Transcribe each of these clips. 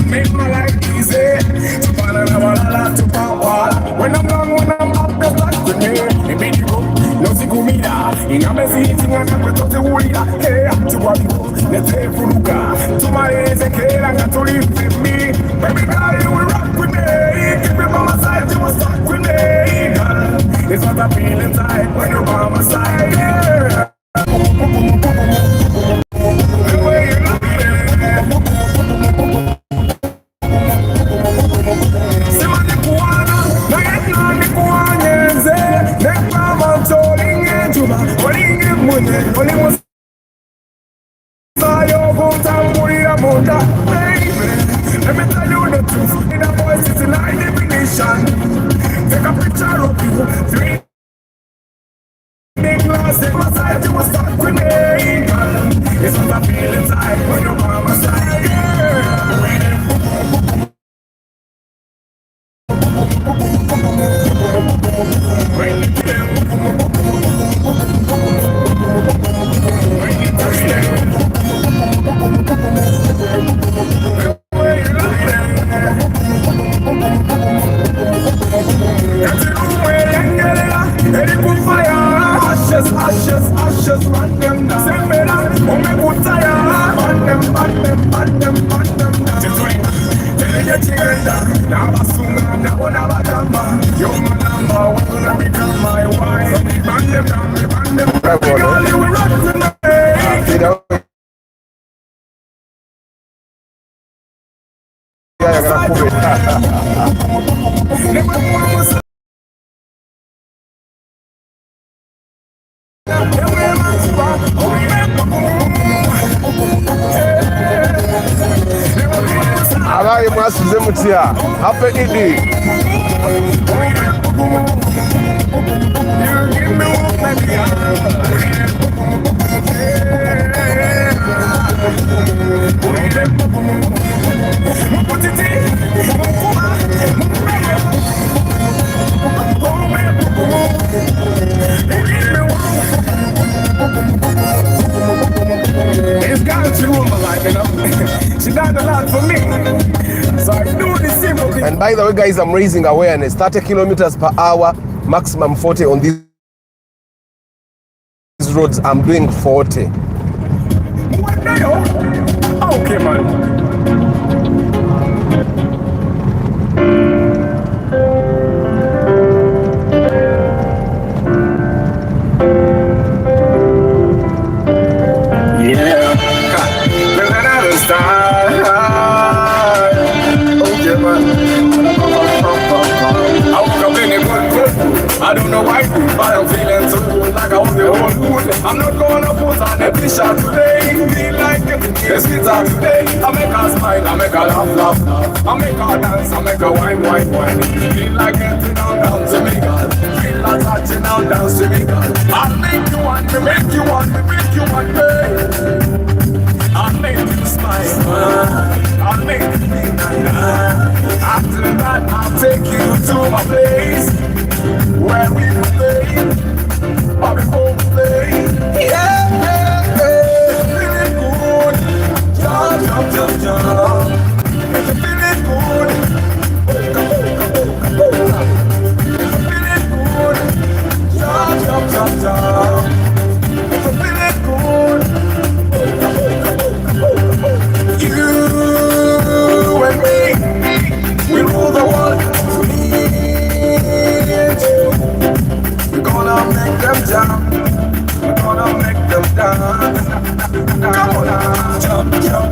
Make my life easy. When I'm gone, when I'm up, just like to me. No sigumida, in a messy thing, and I'm to the wood. Hey, to what you let's say Furuka. To my age, and I got to live with me. Baby girl, you will rock with me. Keep me by my side, you will stuck with me. It's what I feel inside when you're by my side. Yeah. Let me tell you the truth, in a voice it's in high definition. Take a picture of you, 3 big glass, in my side, you will start with me. It's what I feel inside when you're by my side, ashes, run them down. Send me down, oh me put tire. Burn them down. Just wait, tell me your chicken down. Now basunga, now never damba. You're my number, what gonna become my wife? Burn them down. Girl, you will rock with me. Alaye mwasuze mutia happy Eid. It's got to ruin my life, you know. She done a lot for me, so I do the simple thing. And by the way, guys, I'm raising awareness. 30 kilometers per hour, maximum 40 on these roads. I'm doing 40. What the hell? Okay, man. I don't know why, but I'm feeling so good, like I was the whole mood. I'm not gonna put on a t-shirt today. Feel like it's guitar today. I make her smile, I make her laugh. I make her dance, I make her wine. Feel like getting down to me, girl. Feel like touching down to me, girl. I'll make you want me, make you want me. I'll make you smile, I'll make you feel nice. After that, I'll take you to my place where we play, or before we play. Yeah, feeling good. Jump. If you feeling good, if you feeling good, jump. If you feeling good, you and me, we rule the world. We're gonna make them jump. Come on now. Jump. Jump.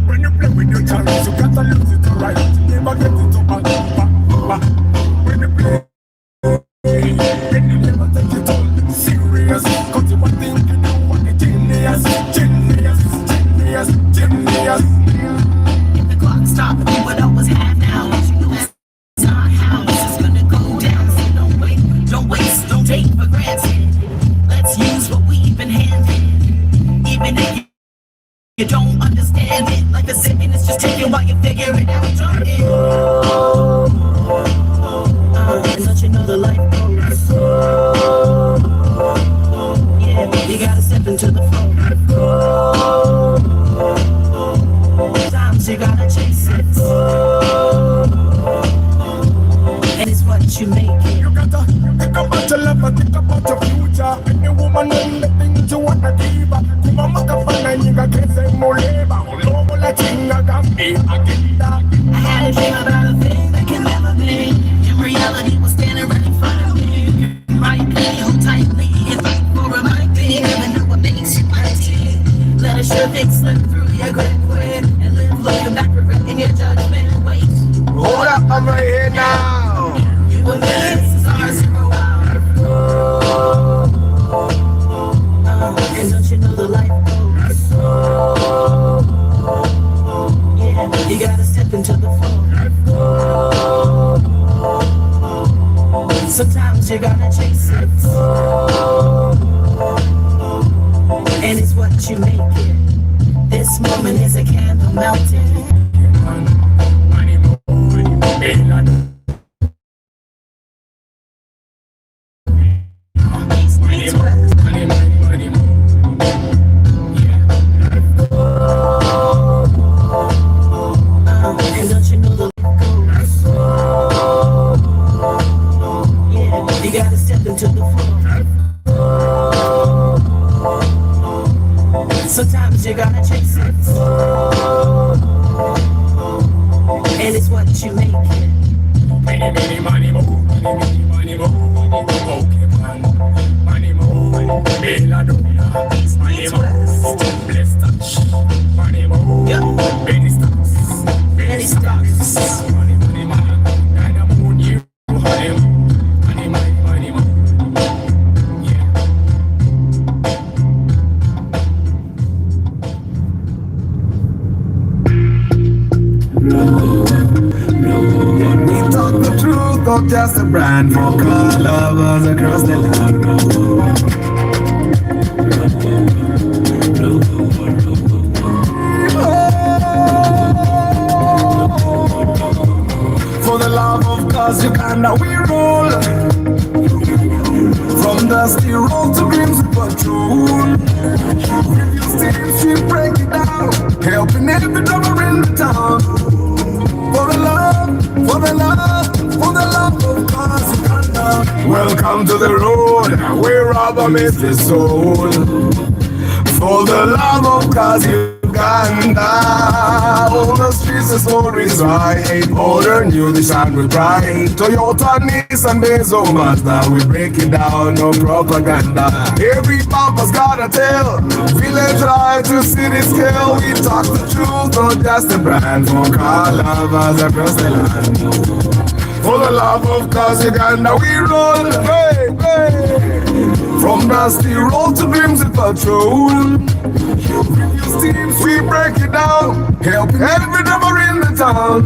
When you play with your chance, you gotta lose it to right. Never get it to back. When you play, then you never take it all serious. Cause you want thing you do what the genius. If the clock stopped, we would always have now. You know it's not how this is gonna go down. So don't wait, don't waste, don't take for granted. Let's use what we've been handed. Even if you don't understand it, like a second is just taking while you figure it out. Jump in. And don't you know the life goes? Yeah, you gotta step into the flow. Sometimes you gotta chase it. And it's what you make it. You gotta think about your love and think about your future. Any woman and the things you wanna give her. Kumama kafana nyinga kese moleba. Ulomo la chinga gambi agenda. I had a dream about a thing that can never be. In reality, was standing right in front of me. Right there, hold tightly and fight for a mic. Never know what makes you mighty. Let a sure thing slip through your grip quick and live looking back, regretting your judgment. Wait, Hold up, I'm right here now. you and me, this is our 0 hour. And don't you know the life goes? Yeah, you gotta step into the flow. Sometimes you gotta chase it. And it's what you make it. This moment is a candle melting. And don't you know the life goes? Yeah, you gotta step into the flow. Sometimes you gotta chase it. And it's what you make it. Money more. Okay, money more. Bella Donna. Money more. Bless touch. Money more. Benny stocks. Benny stocks. Money. Dynamo new. Money more. Yeah. We talk the truth, not just a brand for car lovers across the land. For the love of cars, Uganda we roll. From dusty road to Grimsby Patrol. Review teams, we break it down, helping every driver in the town. For the love of cars, Uganda. Welcome to the road, where rubber meets the soul. For the love of cars, Uganda. All the streets the stories right. Older new they shine with pride. Toyota, Nissan, Benzo, Mazda, we break it down, no propaganda. Every papa's got a tale. Village life to city scale. We talk the truth, not just the brand. For car lovers across the land. For the love of cause Uganda we roll. Hey, hey. From dusty road to dreams of patrol. Previous teams we break it down, helping every drummer in the town.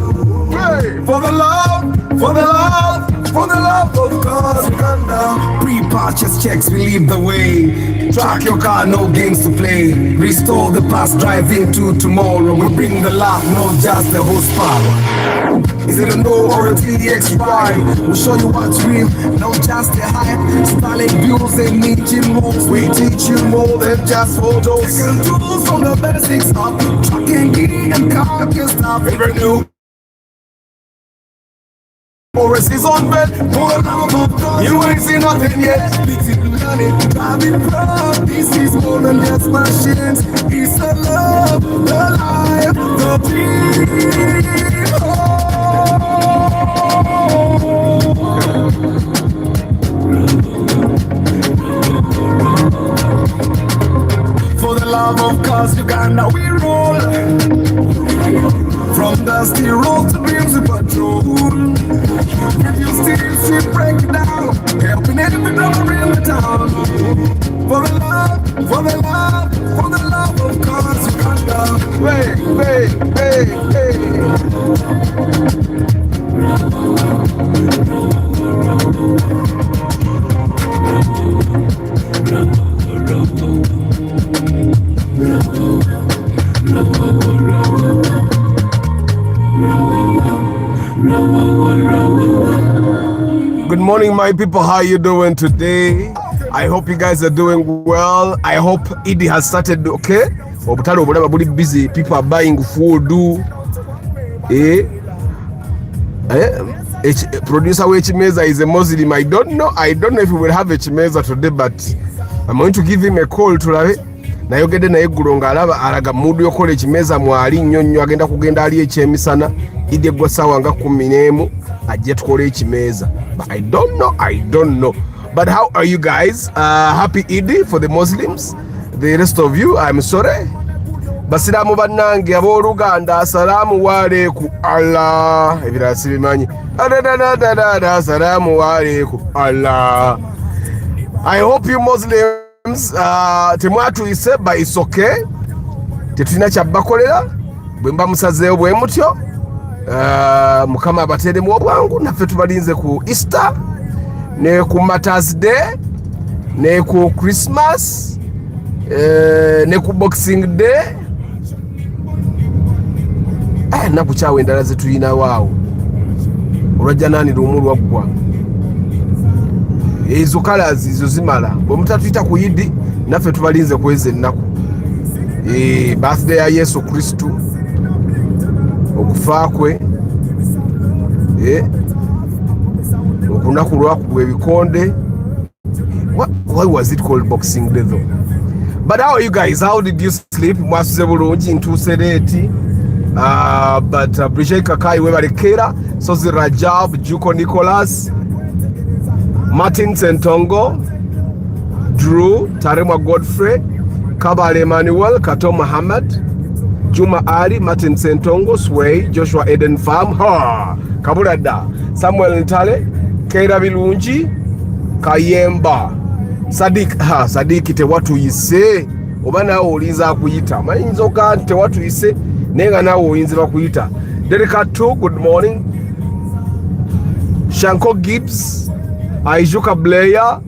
Hey, for the love, for the love, for the love of cause Uganda. Pre-purchase checks, we lead the way. Track your car, no games to play. Restore the past, drive into tomorrow. We bring the laugh, not just the horsepower. Is it a no or a TX ride? We'll show you what's real, not just the hype. Styling views and niche moves. We teach you more than just photos. Taking tools from the basics up. Trucking, gear and car stuff. Every new Forest is on bed, you ain't seen nothing yet. Little money, driving proud. This is more than just machines. It's the love, the life, the people. For the love of cause Uganda we roll. From dusty road to dreams of patrol. If you still we break it down, helping every drummer in the town. For the love, for the love, for the love of cause Uganda. Hey, hey, Good morning, my people. How you doing today? I hope you guys are doing well. I hope Eid has started okay. Obutale obulaba buli busy. People are buying food. Producer Wechimeza is a Muslim. I don't know if we will have a Chimeza today, but I'm going to give him a call tulabe. Nayogede naye gulonga alaba alaga mudu yokola ekimeza mwali nnyonnyo agenda kugenda ali ekyemisana Eid gwa sawa nga 10 ajje tukole ekimeza. But I don't know. But how are you guys? Happy Eid for the Muslims. The rest of you, I'm sorry. Basiramu bannange abooluganda assalamu alaikum Allah. Ebirala sibimanyi. Assalamu alaikum Allah. I hope you Muslims temwatuyise but it's okay. Tetulina kyabakolera bwe mba musazeewo bwe mutyo. Mukama abateremu obwangu naffe tubalinze ku Easter ne ku Mother's Day ne ku Christmas ne ku Boxing Day. Nakukyawa endala zetulina waawo olwajja nani lumu lwaggwa ezo kalazi izo zimala bwe mutatuyita ku Eid naffe tubalinze kweza ennaku birthday ya Yesu Kristu okufa kwe okunaku lwakugwa ebikonde. Why was it called Boxing Day though? But how are you guys? How did you sleep? Mwasuze bulungi ntuuse leeti. But Bridget Kakai webalekera Sozi Rajab, Juko Nicholas, Martin Sentongo, Drew, Tarema Godfrey, Kabale Emmanuel, Kato Muhammad, Juma Ali, Martin Sentongo, Sway, Joshua Eden Farm, Kabulada, Samuel Ntale, Keira Bilungi, Kayemba, Sadik tewatuyise oba nawe olinza kuyita mayinza oga tewatuyise nenga nawe oyinza bakuyita. Dereka 2, good morning. Shanko Gibbs, Aijuka Blair,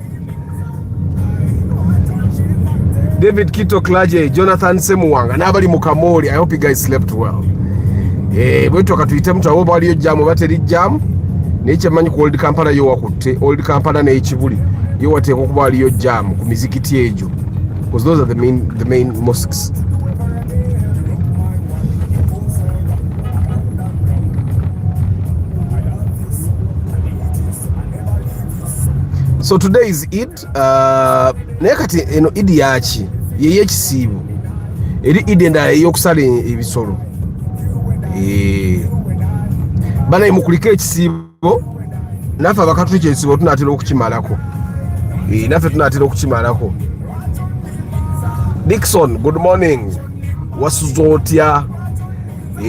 David Kito Klaje, Jonathan Semuwanga n'abali mu Kamoli. I hope you guys slept well. Bwetu akatuyite mtu abo baliyo jamu bateri jamu neche manyi ku Old Kampala yo wakutte Old Kampala ne Ekibuli yo wateeka okuba aliyo jamu ku mizikiti ejo because those are the main mosques. So today is Eid. Naye kati eno Eid yaki yeye ekisiibo eri Eid endala ey'okusala ebisolo. Bana mukulika ekisiibo naffe abakatulika ekisiibo tunaatera okukimalako. Naffe tunaatera okukimalako. Dixon, good morning. Wasuza otya?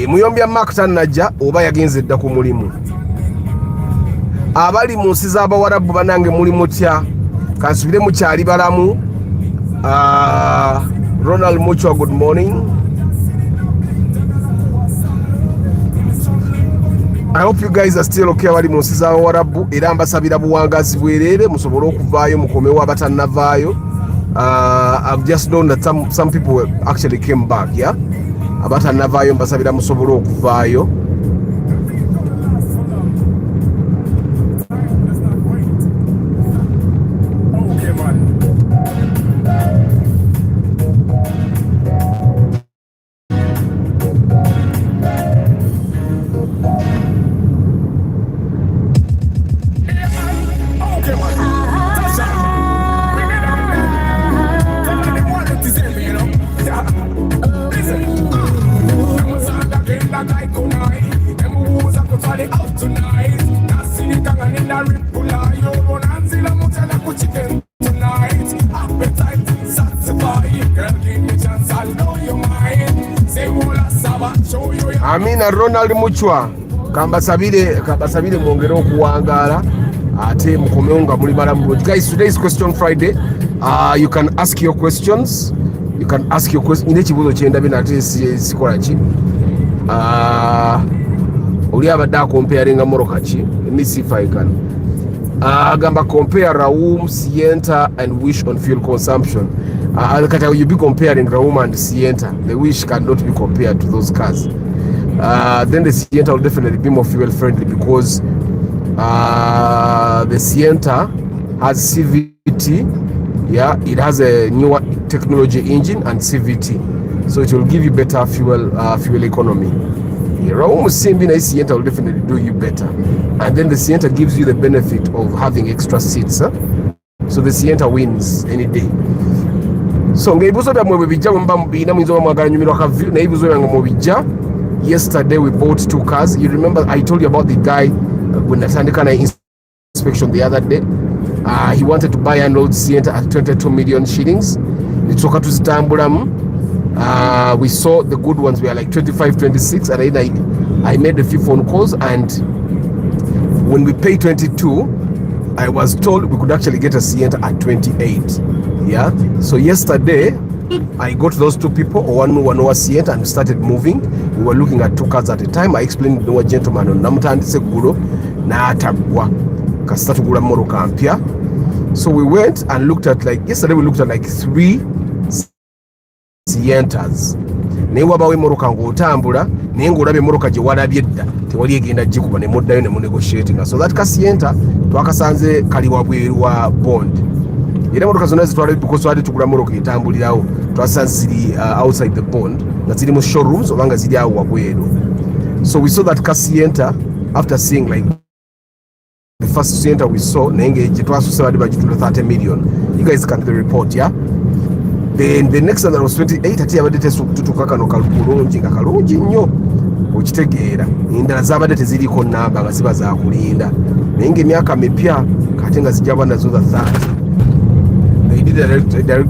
Muyombya Mark tannajja oba yagenze dda ku mulimu. abali mu nsi z'Abawarabu banange muli mutya kansubire mukyali balamu. Ronald Muchwa, good morning. I hope you guys are still okay abali mu nsi z'Abawarabu era mbasabira buwangazi bwerere musobole okuvaayo mukomewo abatannavaayo. I've just known that some people actually came back, yeah. Abatannavaayo mbasabira musobole okuvaayo. Amina Ronald Muchwa kambasabire mwongere okuwangaala ate mukomewo nga muli balamu. Guys, today is question Friday. You can ask your questions. Nina ekibuuzo kyendabye nate sikola ki. Oli abadde akomparinga moroka ki. Let me see if I can. Agamba compare Raum, Sienta and Wish on fuel consumption. Kata you be comparing Raum and Sienta. The Wish cannot be compared to those cars. Then the Sienta will definitely be more fuel friendly because the Sienta has CVT. Yeah, it has a newer technology engine and CVT, so it will give you better fuel economy. Raum Simbi na Sienta will definitely do you better, and then the Sienta gives you the benefit of having extra seats. So the Sienta wins any day. So ngaibuzo bya mwe bijja mba mbina mwizo mwagala nyumiro ka view na ibuzo yango mu bijja. Yesterday we bought 2 cars. You remember I told you about the guy when natandika na inspection the other day. He wanted to buy an old Sienta at 22 million shillings. Nitsoka tuzitambulamu. We saw the good ones were like 25, 26, and then I made a few phone calls, and when we paid 22, I was told we could actually get a Sienta at 28. Yeah. So yesterday I got those 2 people, one was Sienta, and started moving. We were looking at 2 cars at a time. I explained to a gentleman on namutandise gulo na atagwa kasita tugula moroka mpya. So we went and looked at yesterday we looked at 3 Sientas. Naye wabawo emmotoka ng'otambula naye ng'olaba emmotoka gye walabye edda tewali egenda gikuba ne muddayo ne munegotiatinga. So that ka Sienta twakasanze kali wabweru wa bond. Era emmotoka zonna zitwala because twali tugula mmotoka etambulirawo twasanze ziri outside the bond nga ziri mu showrooms oba nga ziri awo wabweru. So we saw that ka Sienta after seeing the first Sienta we saw naye gye twasuse badde bagitula 30 million. You guys can the report, yeah? Then the next one that was 28 ati abadde tetutuka kano kalungi nga kalungi nnyo okitegeera. Endala zabadde teziriko namba nga ziba za kulinda naye ng'emyaka mipya kate nga zijja bwana zo 30. They did a direct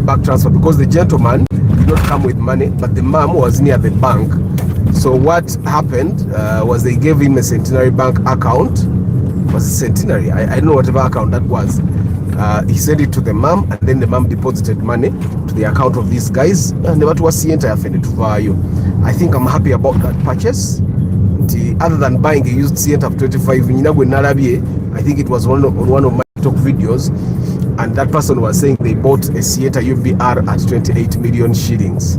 back transfer because the gentleman did not come with money, but the mom was near the bank. So what happened was they gave him a Centenary Bank account. Was it Centenary? I don't know whatever account that was. He sent it to the mom, and then the mom deposited money to the account of these guys. And what was the entire thing to value? I think I'm happy about that purchase. Other than buying a used Sienta of 25, I think it was on one of my TikTok videos, and that person was saying they bought a Sienta UBR at 28 million shillings.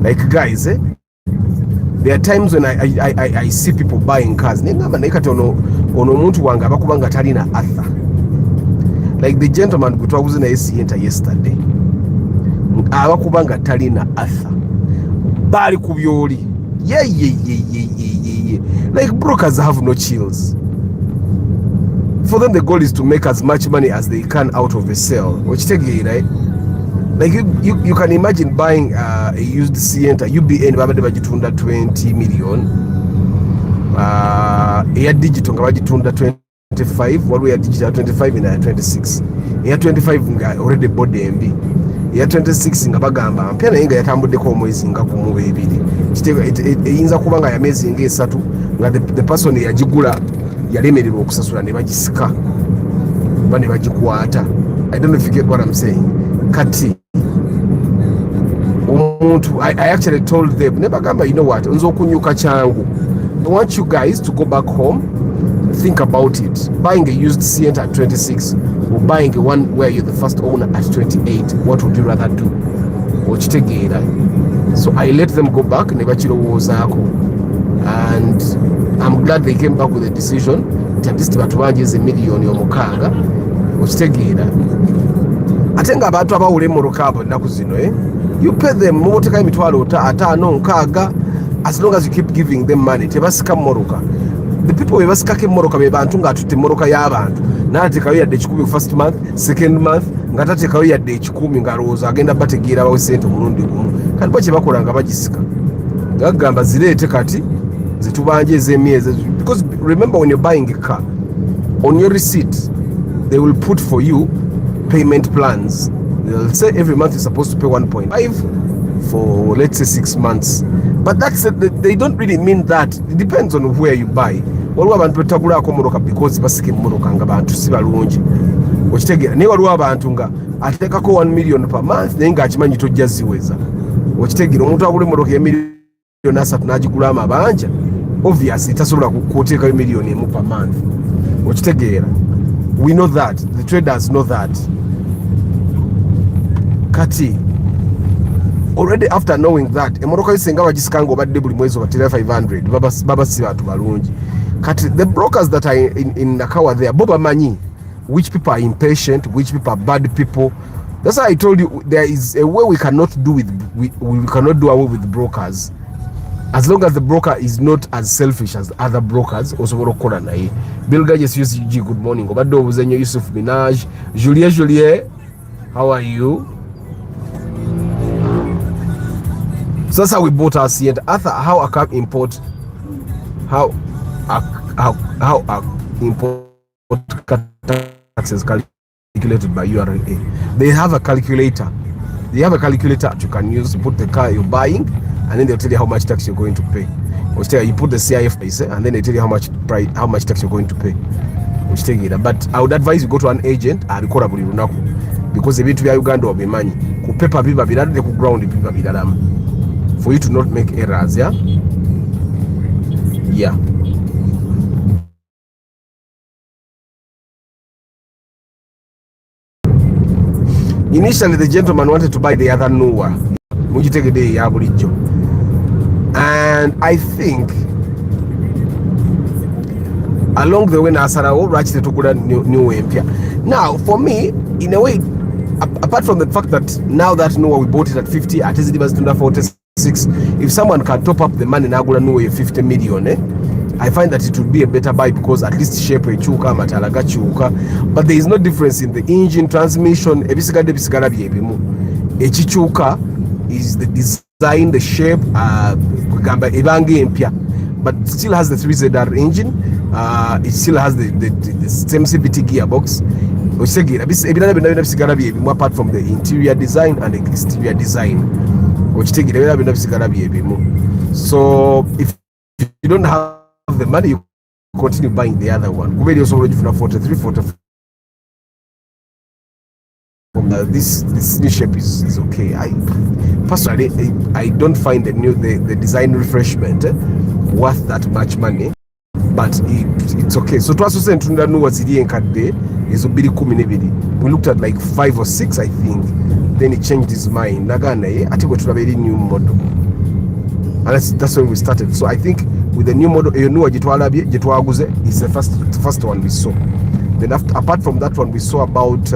Like guys, there are times when I see people buying cars. Like the gentleman gwe twaguze naye Sienta yesterday abakubanga talina atha bali ku byoli like brokers have no chills. For them the goal is to make as much money as they can out of a sale, which take it, right? Like you can imagine buying a used Sienta UBN babadde bagitunda 20 million, eya digital nga bagitunda 25, what we are digital 25 in 26. Eya 25 nga already bought MB. Eya 26 nga bagamba mpya naye nga yatambuddeko omwezi nga gumu bebiri. Eyinza kuba nga yamezi nga 3 nga the person yagigula yalemererwa okusasula ne bagisika ba ne bagikwata. I don't know if you get what I'm saying. Kati omuntu, I actually told them nebagamba, you know what, nze okunyuka kyangu, I want you guys to go back home, think about it. Buying a used Sienta at 26 or buying a one where you're the first owner at 28, what would you rather do? Okitegeera. So I let them go back ne bakirowozaako, and I'm glad they came back with a decision nti at least batubanjeze miliyoni omukaaga. Okitegeera. Ate nga abantu abawula emmoloka abo ennaku zino, you pay them muboteka emitwalo 5-6, as long as you keep giving them money. Tebasika mmoloka. The people bebasikako emmoloka be bantu ng'atutte emmoloka y'abantu n'ateekayo yadde 10 first month, second month, nga tateekayo yadde 10 ng'alowooza agenda bategeera bawe ssente omulundi gumu. Kati bo kye bakola nga bagisika gagamba zireete kati zitubanje ez'emyezi. Because remember, when you're buying a car, on your receipt they will put for you payment plans. They'll say every month you're supposed to pay 1.5 for, let's say, 6 months. But that's they don't really mean that. It depends on where you buy. Waliwo abantu betagulako mmotoka because basika emmotoka nga bantu si balungi. Okitegeera. Naye waliwo abantu nga ateekako 1 million per month naye ng'akimanyi tojja ziweza. Okitegeera. Omuntu agula emmotoka ya miliyoni 3 n'agigula amabanja, obviously tasobola kuteekayo miliyoni 1 per month. Okitegeera. We know that. The traders know that. Kati already after knowing that, emmotoka isenga bagisikanga obadde buli mwezi obatera 500 baba si bantu balungi. Kati the brokers that are in Nakawa there, bo bamanyi which people are impatient, which people are bad people. That's why I told you there is a way we cannot do we cannot do away with brokers, as long as the broker is not as selfish as other brokers. Osobola okukola naye. Bill Gates UG, good morning. Obadde obuzenyo Yusuf Minaj, Julie, how are you? So that's how we bought our Sienta. Arthur, how I can import, how import taxes calculated by URA. They have a calculator. They have a calculator that you can use to put the car you're buying, and then they'll tell you how much tax you're going to pay. You put the CIF price, and then they tell you how much tax you're going to pay. But I would advise you go to an agent because ebintu bya Uganda obimanyi ku paper biba birala ku ground biba birala, for you to not make errors. Yeah. Initially the gentleman wanted to buy the other Noah, mugitegede ya bulijjo, and I think along the way nasalawo lwaki tetugula new empya. Now for me, in a way, apart from the fact that now that Noah we bought it at 50, at least it was 46, if someone can top up the money nagula Noah 50 million, I find that it would be a better buy, because at least shape echuka, matala gachuka, but there is no difference in the engine, transmission, ebisigadde bisigala byebimu. Ekichuka is the design, the shape, kugamba ebange empya, but still has the 3ZR engine. It still has the same CBT gearbox. Apart from the interior design and the exterior design. So if you don't have the money, you continue buying the other one. 43, 44. This new shape is okay. Personally, I don't find the design refreshment worth that much money, but it's okay. So twasose ntunda nuwa ziri enkadde ezo 212. We looked at like 5 or 6, I think. Then he changed his mind. Nagana ati bwe tulaba eri new model. And that's when we started. So I think with the new model, nuwa gitwaguze is the first one we saw. Then apart from that one, we saw about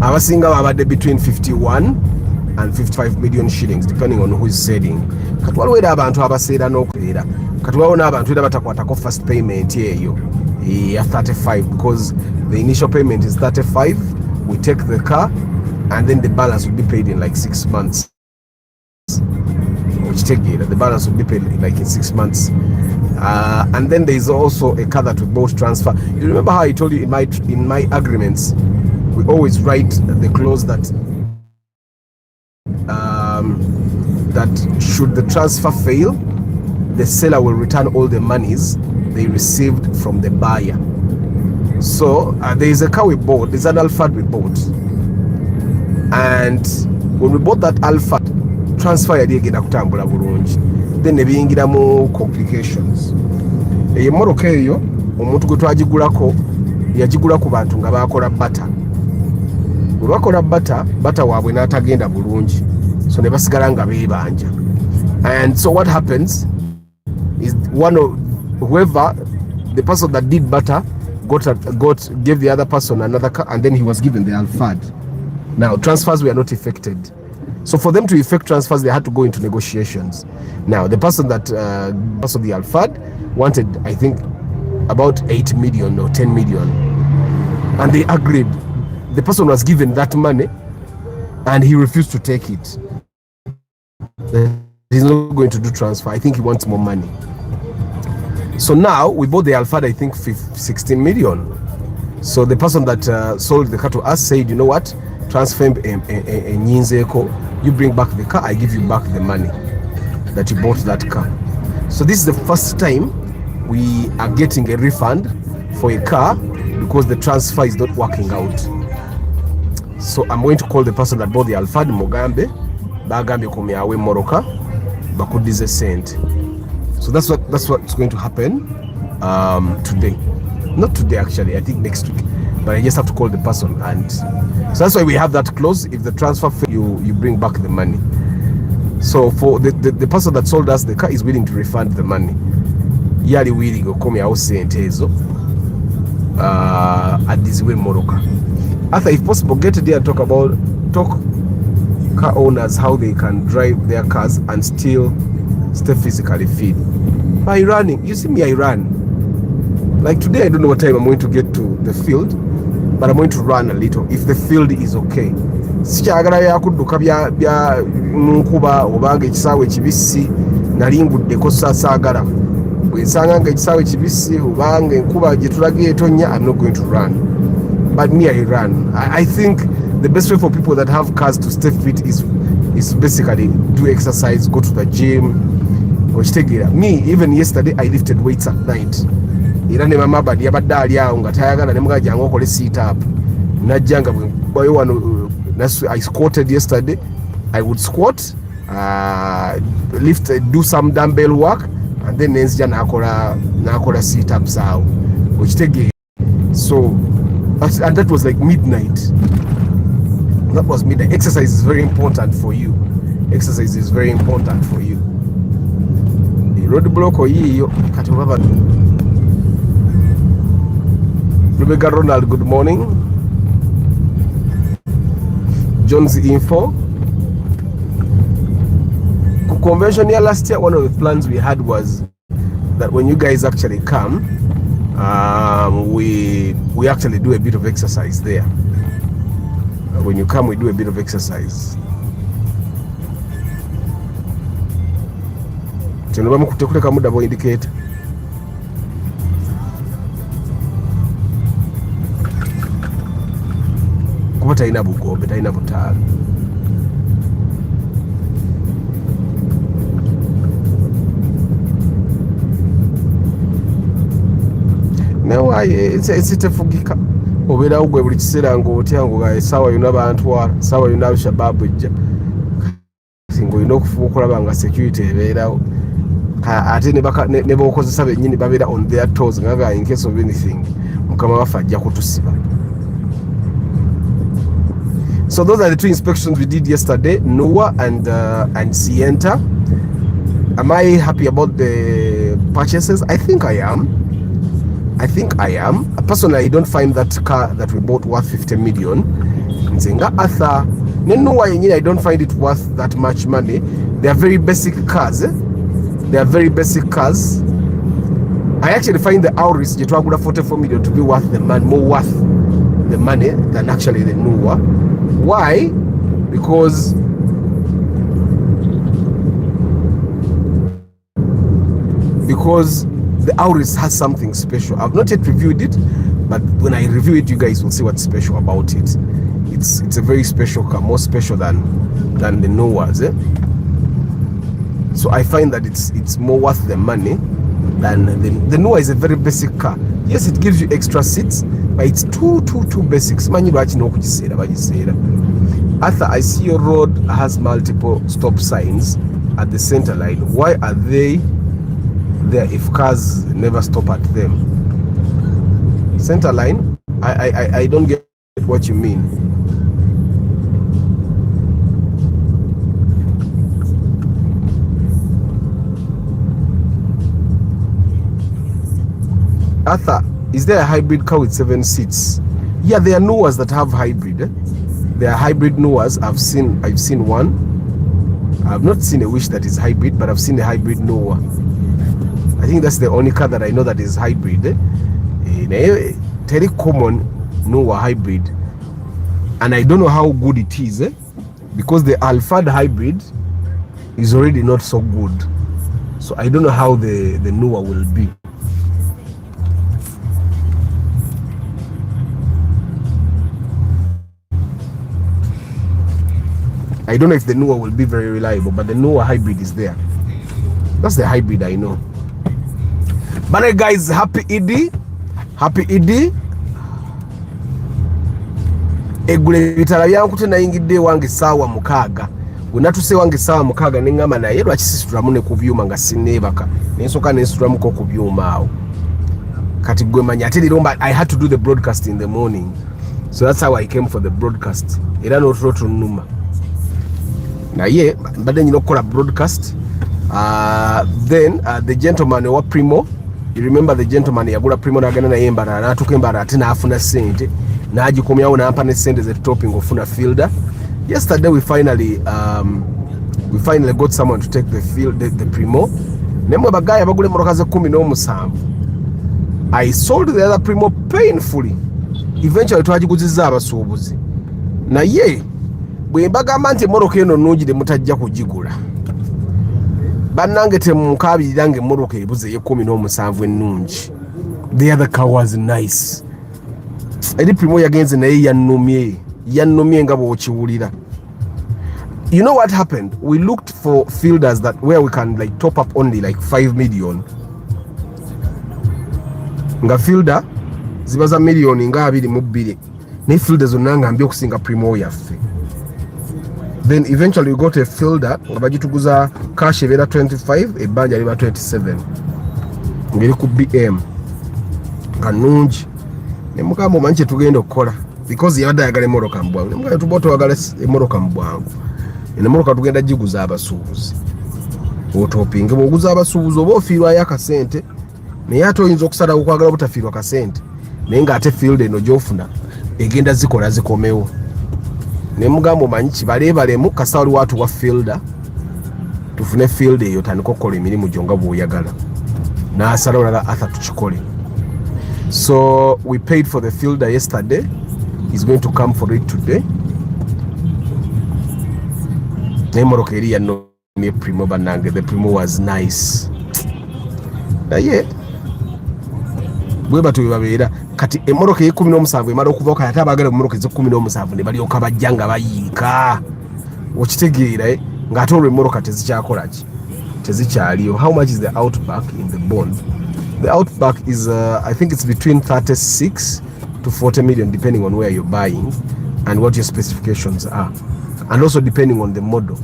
abasinga babadde between 51 and 55 million shillings, depending on who is selling. Kati waliwo era abantu abaseera n'okuleera. Kati waliwo n'abantu era batakwatako first payment eyo ya 35, because the initial payment is 35. We take the car and then the balance will be paid in like 6 months. Which take it, the balance will be paid like in 6 months. And then there is also a car that we both transfer. You remember how I told you in my agreements, we always write the clause that that should the transfer fail, the seller will return all the monies they received from the buyer. So there is a car we bought, there's an Alphard we bought, and when we bought that Alphard, transfer yali egenda kutambula bulungi, then nebiyingira mu complications. Eyo mmotoka eyo omuntu gwe twagigulako yagigula ku bantu nga bakola bata. Bwe bakola bata waabwe n'atagenda bulungi, so ne basigala nga beebanja. And so what happens is the person that did butter gave the other person another car, and then he was given the Alphard. Now transfers were not effected, so for them to effect transfers they had to go into negotiations. Now the person that also the Alphard wanted, I think, about 8 million or 10 million, and they agreed. The person was given that money and he refused to take it. He's not going to do transfer. I think he wants more money. So now we bought the Alphard, I think 16 million. So the person that sold the car to us said, you know what, transfer you bring back the car, I give you back the money that you bought that car. So this is the first time we are getting a refund for a car because the transfer is not working out. So I'm going to call the person that bought the Alphard Mugambe bagambe kumyawe moroka bakudize sent. So that's what's going to happen today. Not today actually, I think next week. But I just have to call the person, and so that's why we have that clause. If the transfer fails, you bring back the money. So for the person that sold us the car is willing to refund the money. Yali willing to come out sente ezo adiziwe moroka. Arthur, if possible, get there and talk car owners how they can drive their cars and still stay physically fit by running. You see me, I run. Like today, I don't know what time I'm going to get to the field, but I'm going to run a little if the field is okay. Sikyagala yakudduka bya nkuba obanga ekisaawe kibisi nalinguddeko saagala. Bwe nsanga nga ekisaawe kibisi obanga enkuba gye tulaga etonnya, I'm not going to run. But me, I run. I think the best way for people that have cars to stay fit is basically do exercise, go to the gym. Me, even yesterday, I lifted weights at night. Sit up. I squatted yesterday. I would squat, lift, do some dumbbell work, and then nakola sit ups out. So, and that was like midnight. That was midnight. Exercise is very important for you. Exercise is very important for you. Roadblock oyiyo kati baba. Rebecca Ronald, good morning. John's info. Convention here last year, one of the plans we had was that when you guys actually come, we actually do a bit of exercise there. When you come, we do a bit of exercise. Kutekuleka muda bo indicator. Kuba talina bugombe, talina butaala. Naye ekitefugika obeerawo gwe buli kiseera ng'otya nga essaawa yonna bantwala, essaawa yonna Al-Shabaab ejja, ng'olina okufuba okulaba nga security ebeerawo. Ate ne b'okozesa bennyini babeera on their toes nga in case of anything mukama waffe ajja kutusiba. So those are the two inspections we did yesterday, Noah and Sienta. Am I happy about the purchases? I think I am. Personally, I don't find that car that we bought worth 50 million. Nzenga Arthur, I don't find it worth that much money. They are very basic cars. They are very basic cars. I actually find the Auris, Jetwagura 44 million, to be worth the money, more worth the money than actually the Noah. Why? Because the Auris has something special. I've not yet reviewed it, but when I review it, you guys will see what's special about it. it's a very special car, more special than the Noahs. So I find that it's more worth the money than the Noah is a very basic car. Yes, it gives you extra seats, but it's too basic. Arthur, I see your road has multiple stop signs at the center line. Why are they there if cars never stop at them? Center line? I don't get what you mean. Arthur, is there a hybrid car with 7 seats? Yeah, there are Noahs that have hybrid. There are hybrid Noahs. I've seen one. I've not seen a Wish that is hybrid, but I've seen a hybrid Noah. I think that's the only car that I know that is hybrid. Very common Noah hybrid, and I don't know how good it is, because the Alphard hybrid is already not so good. So I don't know how the Noah will be. I don't know if the Noah will be very reliable, but the Noah hybrid is there. That's the hybrid I know. But hey guys, happy Eid. Happy Eid. Egule bitala byankute nayingidde wange sawa mukaga. Unatuse wange sawa mukaga nengama na yelwa kisisitula mune kubyuma nga sinebaka. Nensoka nesitula muko kubyuma awo. Kati gwe manya ate liromba I had to do the broadcast in the morning. So that's how I came for the broadcast. Era no troto numa. Na ye mbadde nyina okukola broadcast. Then the gentleman wa Primo, you remember the gentleman yagula Primo nagenda naye Embara natuka Embara ate naafuna sente nagikomyawo nampa ne sente ze topping ofuna fielder. Yesterday we finally got someone to take the Primo. Nemwe bagaya bagule moroka ze 17. I sold the other Primo painfully. Eventually twagiguziza abasuubuzi. Na ye bwe mbagamba nti moroka eno nnungi mutajja kugigula. Banange temukabirira nge moroka ebuze ye 17 ennungi. The other car was nice. Eri Primo yagenze naye yannumye nga bw'okiwulira. You know what happened? We looked for fielders where we can like top up only like 5 million. Nga fielder ziba za million nga 22. Ne fielders onanga mbye okusinga Primo yaffe. Then eventually we got a fielder nga bagituguza cash ebera 25 ebanja liba 27. Ngeri ku BM kanungi ne mukamba manche tugenda okukola because yabadde ayagala emmotoka mu bwangu. Ne mukamba tuboto wagala emmotoka mu bwangu. Ene mmotoka tugenda giguza abasuubuzi. Otopinge bwoguza abasuubuzi oba ofiirwayo akasente naye ate oyinza okusala okwagala butafiirwa kasente naye nga ate field eno gy'ofuna egenda zikola zikomewo. Ne mugamba omanyi kibaleebalemu kasita wali watu wa fielder tufune field eyo tandika okukola emirimu gyo nga bw'oyagala n'asala olala ata tukikole. So we paid for the fielder yesterday. He's going to come for it today. Ne moroka eri yannomye Primo banange. The Primo was nice. Naye bwe batu babeera kati emmoroka ye 17 emala okuva kati ate abagala emmoroka ze 17 ne balyoka bajja nga bayiika okitegeera ng'ate olwo emmoroka tezikyakola ki tezikyaliyo. How much is the Outback in the bond? The Outback is I think it's between 36 to 40 million depending on where you're buying and what your specifications are, and also depending on the model.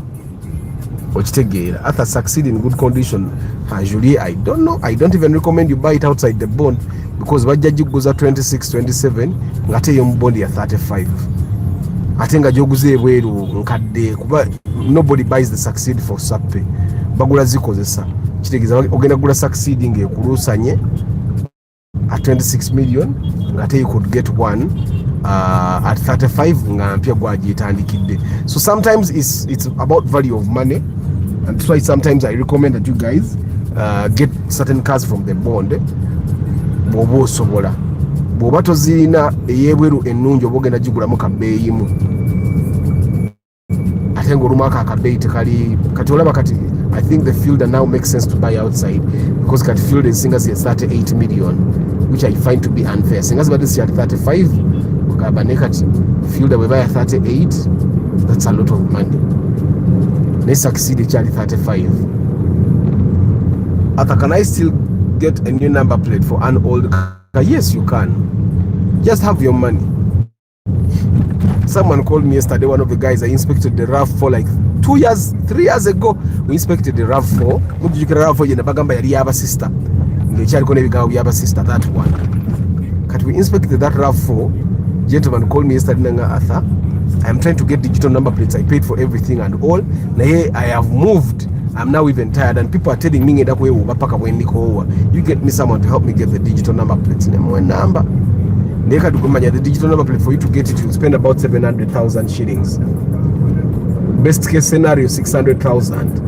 Okitegeera after succeed in good condition usually I don't know, I don't even recommend you buy it outside the bond because bajja giguza 26 27 ngate yo bond ya 35 ate nga joguze ebweru nkadde kuba nobody buys the succeed for sappe bagula zikozesa kitegeeza ogenda gula succeeding ekulusanye at 26 million ngate you could get one at 35 nga mpya gwagitandikidde. So sometimes it's about value of money, and that's why sometimes I recommend that you guys get certain cars from the bond bw'oba osobola. Bw'oba tozirina ey'ebweru ennungi oba ogenda gigulamu kabeeyimu ate ng'olumako akabeeyi tekali kati olaba kati I think the fielder now makes sense to buy outside because kati fielder ezisinga zi 38 million which I find to be unfair. Singa zibadde si at 35 okaba ne kati fielder we buy a 38, that's a lot of money. Let's succeed Charlie 35. Arthur, can I still get a new number plate for an old car? Yes, you can. Just have your money. Someone called me yesterday, one of the guys, I inspected the RAV4 like 3 years ago. We inspected the RAV4. Sister. That one. We inspected that RAV4. Gentleman called me yesterday, Arthur, I'm trying to get digital number plates. I paid for everything and all. I have moved. I'm now even tired, and people are telling me that way you get me someone to help me get the digital number plates. The digital number plate, for you to get it, you'll spend about 700,000 shillings. Best case scenario, 600,000.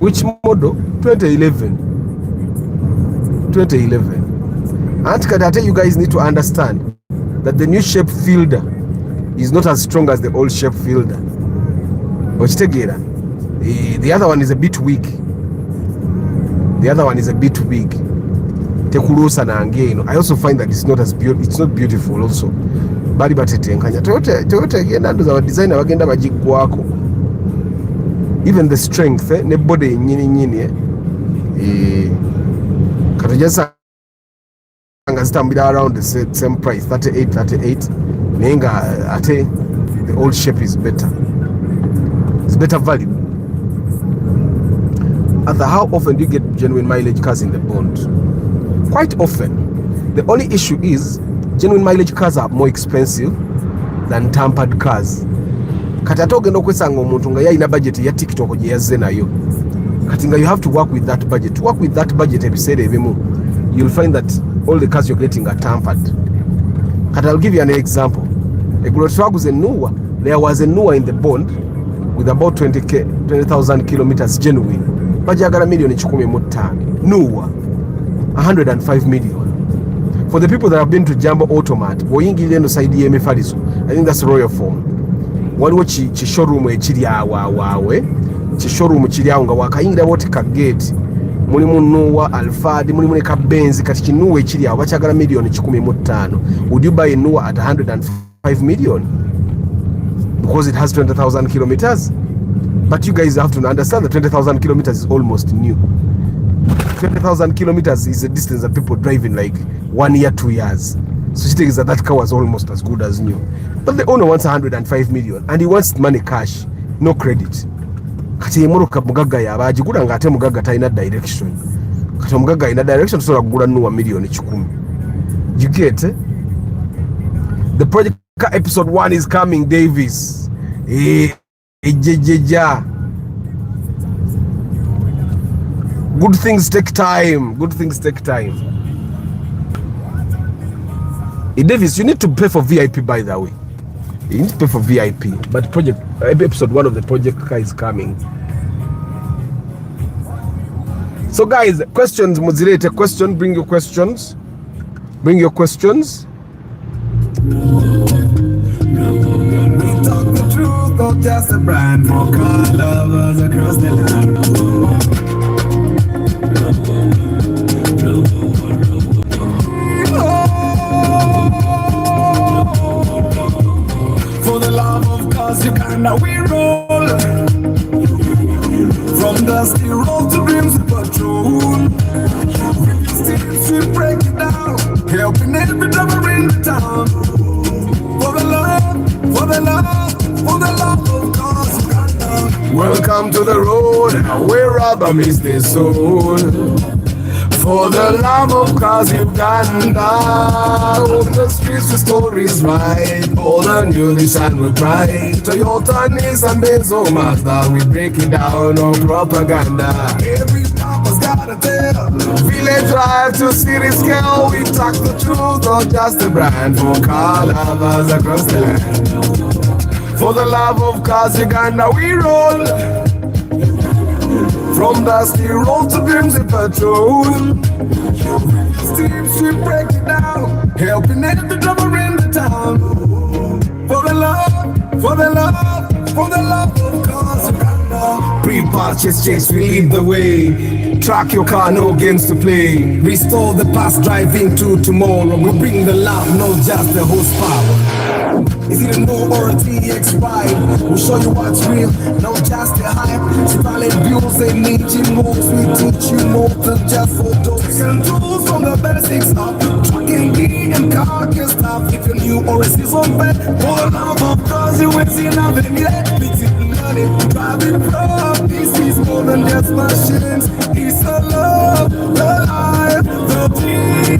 Which model? 2011. And I tell you guys need to understand that the new shape fielder is not as strong as the old shape fielder. The other one is a bit weak. I also find that it's not beautiful also. Bali batetenkanya Toyota again, and our designer bagenda bagigwako. Even the strength ne body nyini katujasa ngazitambira around the same price, 38 nenga ate the old shape is better. It's better value. Arthur, how often do you get genuine mileage cars in the bond? Quite often. The only issue is genuine mileage cars are more expensive than tampered cars. Kati ate ogenda okwesanga omuntu nga yalina budget ya TikTok gye yazze nayo. Kati nga you have to work with that budget. To work with that budget ebiseera ebimu, you'll find that all the cars you're getting are tampered. Kati I'll give you an example. There was a Nua in the bond with about 20,000 kilometers genuine. Bajagala million chikumi mutani. Nua 105 million. For the people that have been to Jambo Automat, boyingile no side ye mefaliso. I think that's royal form. Waliwo chi showroom ekiri awawe. Chi showroom kiri awo nga wakayingira wote ka gate. Mulimu Nua Alphard, mulimu ne ka Benz, kati kinuwa ekiri awo bachagala million 15. Would you buy a Nua at 105 million? Because it has 20,000 kilometers? But you guys have to understand that 20,000 kilometers is almost new. 20,000 kilometers is a distance that people drive in like 1 year, 2 years. So she thinks that car was almost as good as new. But the owner wants 105 million and he wants money cash, no credit. Kati muruka mugaga ya bagigula nga ate mugaga talina direction. Kati mugaga ina direction so kugula Nua million 10. You get it? The project episode 1 is coming, Davis. Good things take time. Davis, you need to pay for VIP, by the way. You need to pay for VIP. But episode 1 of the project is coming. So guys, questions, Mozilete question, bring your questions. We talk the truth, not just a brand for car lovers across the land. For the love of cars, Uganda we roll. From dusty road to dreams of patrol. We break it down, helping every driver in the town. For the love of cars, Uganda. Welcome to the road, where rubber meets the soul. For the love of cars, Uganda. On the streets, the stories right. All the new Nissan we pride. Toyota, Nissan, Benzo, Mazda, we break it down on propaganda. Every mama's got a tale. Village life to city scale. We talk the truth, not just a brand. For car lovers across the land. For the love of cars, Uganda, we roll. From dusty road to crimson patrol. Steam we break it down, helping every driver in the town. For the love of cars, Uganda. Pre-purchase checks, we lead the way. Track your car, no games to play. Restore the past, drive into tomorrow. We bring the love, not just the horsepower. Is it a no or a TX ride? We'll show you what's real, not just a hype. Valid views and engine moves. We teach you more than just photos and tools from the basics up. Trucking, gear and car can stop. If you're new or a season vet, all love of cars you ain't seen nothing yet. Money, driving from. This is more than just machines. It's a love, the life, the dream.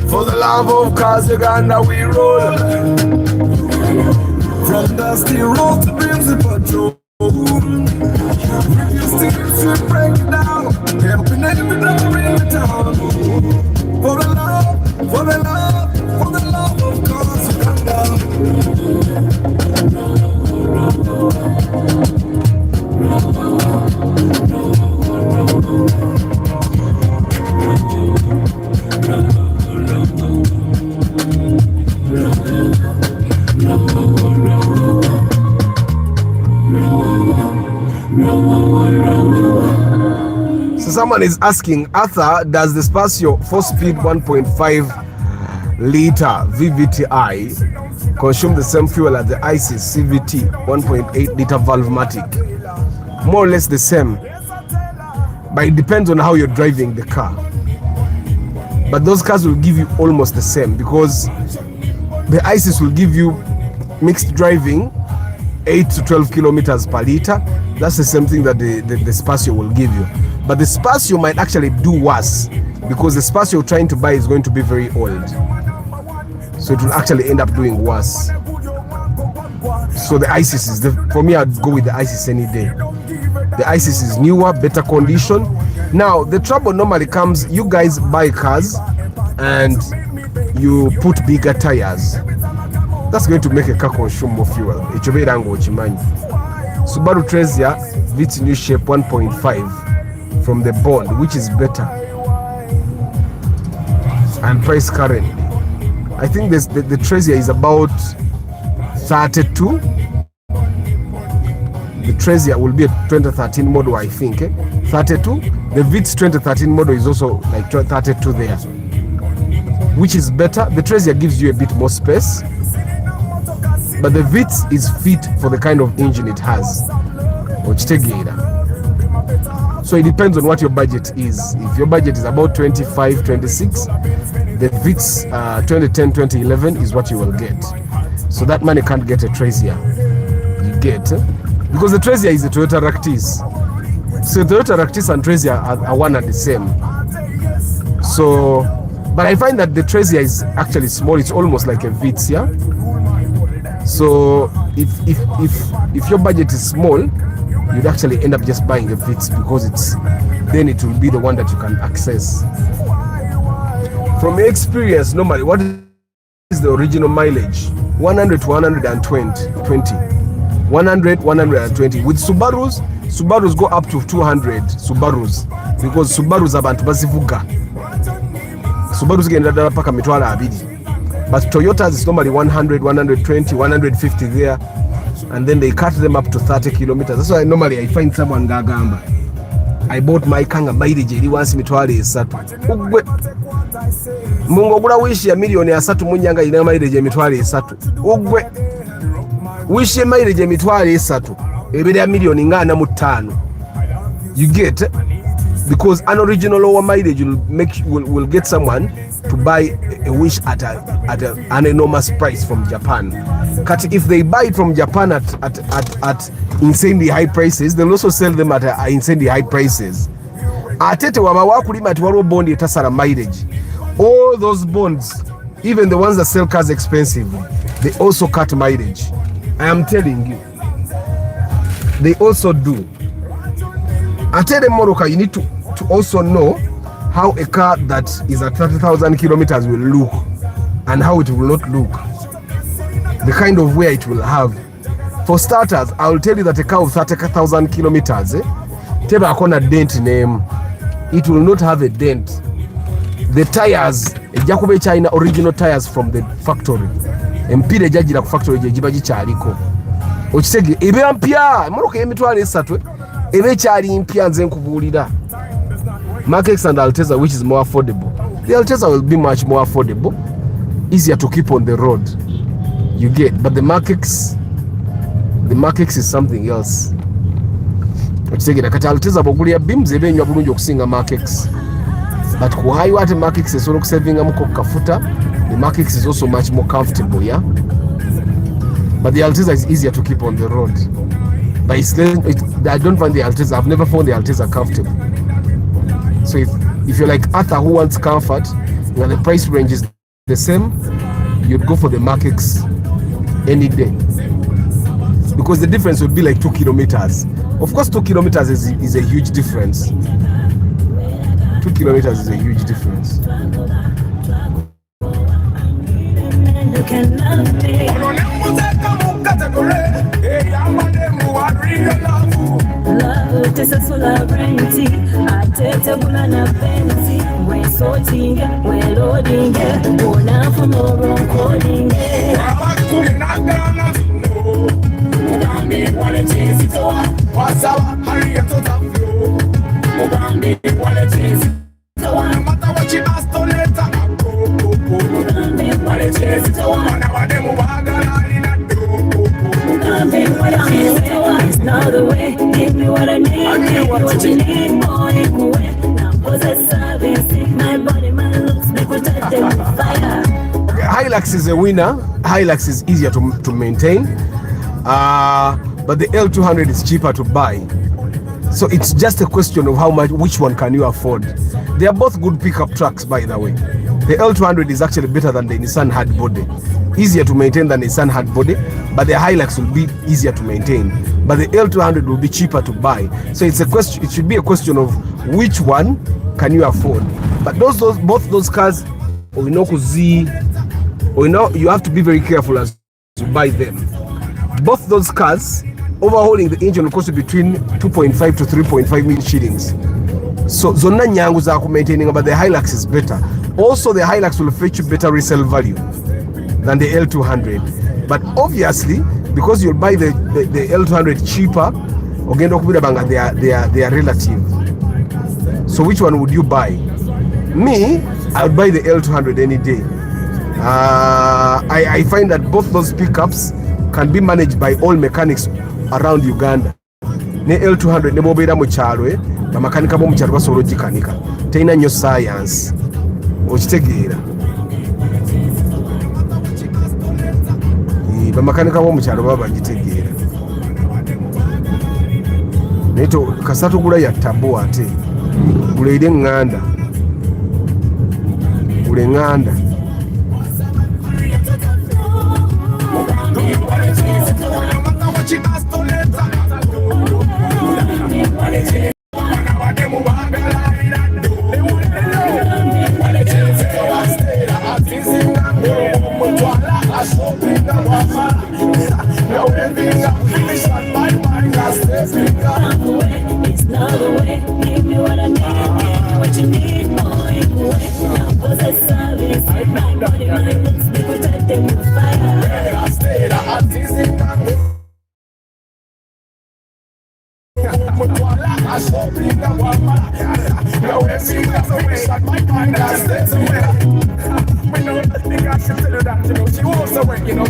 For the love of cars, Uganda, we roll. From dusty road to dreams and patrol. With your steps, we break it down. Helping every number in the town. For the love, for the love, for the love of cars, Uganda. So someone is asking, Arthur, does the Spacio 4-speed 1.5 liter VVTi consume the same fuel as the ISIS CVT 1.8 liter Valvematic? More or less the same, but it depends on how you're driving the car. But those cars will give you almost the same, because the ISIS will give you mixed driving 8 to 12 kilometers per liter. That's the same thing that the Spacio will give you. But the Spacio might actually do worse, because the Spacio you're trying to buy is going to be very old. So it will actually end up doing worse. So the ISIS is, for me, I'd go with the ISIS any day. The ISIS is newer, better condition. Now, the trouble normally comes, you guys buy cars and you put bigger tires. That's going to make a car consume more fuel. Subaru Trezia, its new shape 1.5 from the Bond, which is better and priced currently. I think the Trezia is about 32. The Trezia will be a 2013 model, I think. 32. The Vitz 2013 model is also like 32 there, which is better. The Trezia gives you a bit more space, but the Vitz is fit for the kind of engine it has. So it depends on what your budget is. If your budget is about 25, 26, the Vitz 2010, 2011 is what you will get. So that money can't get a Trezia. You get, because the Trezia is a Toyota Ractis. So Toyota Ractis and Trezia are one and the same. So, but I find that the Trezia is actually small. It's almost like a Vitz, yeah. So if your budget is small, you'd actually end up just buying a Vitz, because then it will be the one that you can access. From your experience, normally, what is the original mileage? 100 to 120. 100, 120. With Subarus go up to 200. Subarus, because Subarus abantu bazivuga. Subarus genda dala paka mitwalo 2. But Toyotas is normally 100, 120, 150 there, and then they cut them up to 30 kilometers. That's why normally I find someone gagamba, I bought my kanga mileage eri wansi mitwalo 3. Ugwe mungu ogula wishi ya milioni 3 munyanga ina mileage emitwalo 3. Ugwe wishi mileage emitwalo 3 ebere ya milioni nga 4-5. You get, because an original lower mileage will get someone to buy a wish at an enormous price from Japan. But if they buy it from Japan at insanely high prices, they'll also sell them at insanely high prices. Atete wakulima ati bond etasala mileage. All those bonds, even the ones that sell cars expensive, they also cut mileage. I am telling you, they also do. Atete Moroka, you need to also know how a car that is at 30,000 kilometers will look and how it will not look, the kind of wear it will have. For starters, I will tell you that a car of 30,000 kilometers, teba akona dent name, it will not have a dent the tires ejja kuba ekyalina original tires from the factory. Empiira ejjagira ku factory gye giba gikyaliko. Okisege eba mpya emmotoka y'emitwalo 3 eba ekyali mpya nze nkubuulira. Mark X and Alteza, which is more affordable. The Alteza will be much more affordable, easier to keep on the road. You get, but the Mark X is something else. Okisegera kati Alteza bw'ogulira beams eba enywa bulungi okusinga Mark X. But kuhayo ate Mark X esobola okusavingamuko kafuta. The Mark X is also much more comfortable, yeah. But the Alteza is easier to keep on the road. But I don't find the Alteza. I've never found the Alteza comfortable. So if you're like Arthur who wants comfort, and the price range is the same, you'd go for the Mark X any day. Because the difference would be like 2 kilometers. Of course, 2 kilometers is a huge difference. 2 kilometers is a huge difference. Hilux is a winner. Hilux is easier to maintain, but the L200 is cheaper to buy. So it's just a question of how much, which one can you afford. They are both good pickup trucks, by the way. The L200 is actually better than the Nissan Hardbody. Easier to maintain than the Nissan Hardbody, but the Hilux will be easier to maintain. But the L200 will be cheaper to buy. So it's a question. It should be a question of which one can you afford. But both those cars, you have to be very careful as you buy them. Both those cars, overhauling the engine will cost you between 2.5 to 3.5 million shillings. So zonna nyangu za ku maintaining, but the Hilux is better. Also, the Hilux will fetch you better resale value than the L200. But obviously, because you'll buy the L200 cheaper, ogenda okubira banga they are relative. So which one would you buy? Me, I would buy the L200 any day. I find that both those pickups can be managed by all mechanics around Uganda. Ne L200 ne bobeera mu kyalo bamakanika bo mu kyalo basobola ogikanika, terina nnyo science, okitegeera. Bamakanika bo mu kyalo baba bagitegeera. Naye kasatu gula ya tabu ate guleire nganda, gule nganda.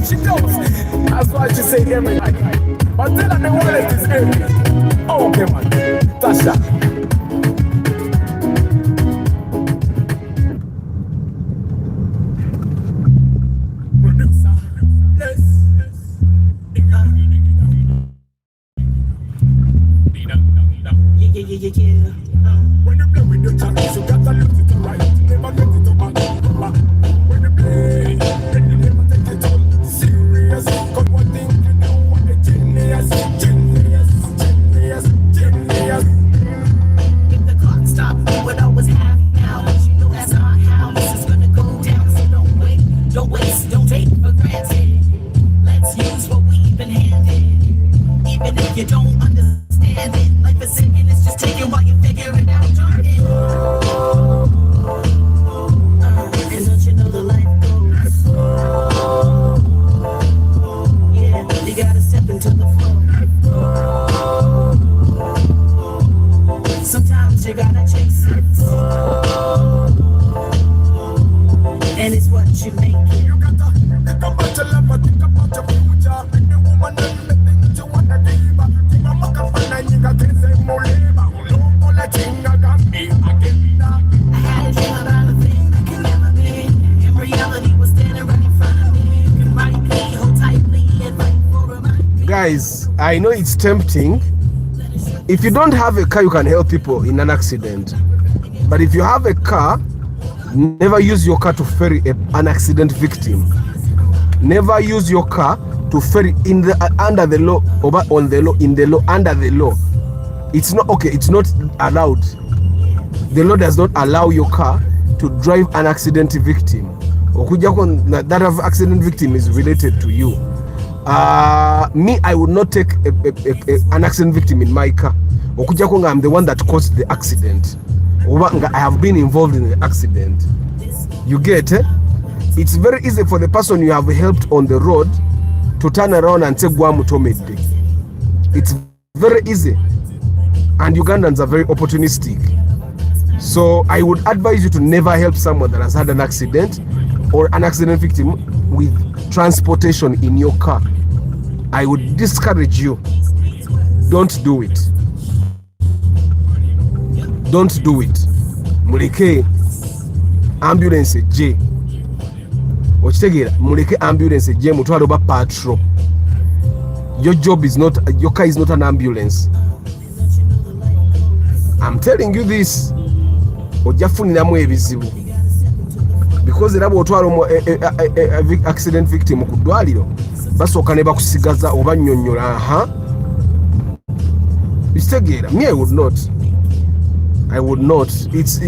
She knows. That's why she say everything. But then I know what it is. Oh, okay, man. That's that. When you play with your channels, you got to look to the right. Never get it to back. When you play, then you never take it all serious. Cause one thing you know, what a genius. guys, I know it's tempting. If you don't have a car, you can help people in an accident. But if you have a car, never use your car to ferry an accident victim. Never use your car to ferry in the under the law, over on the law, in the law, under the law. It's not okay. It's not allowed. The law does not allow your car to drive an accident victim. That accident victim is related to you. Me, I would not take an accident victim in my car. I'm the one that caused the accident. I have been involved in the accident. You get it? It's very easy for the person you have helped on the road to turn around and say Guamutomede. It's very easy. And Ugandans are very opportunistic. So I would advise you to never help someone that has had an accident or an accident victim with transportation in your car. I would discourage you. Don't do it. Don't do it. Muleke ambulance J. Ochitegera muleke ambulance J mutwalo ba patrol. Your job is not, your car is not an ambulance. I'm telling you this. Ojafuniramu ebizibu. Because era bwotwalo accident victim ku ddwaliro basooka ne bakusigaza oba nnyonnyola. Ochitegera, me I would not. It's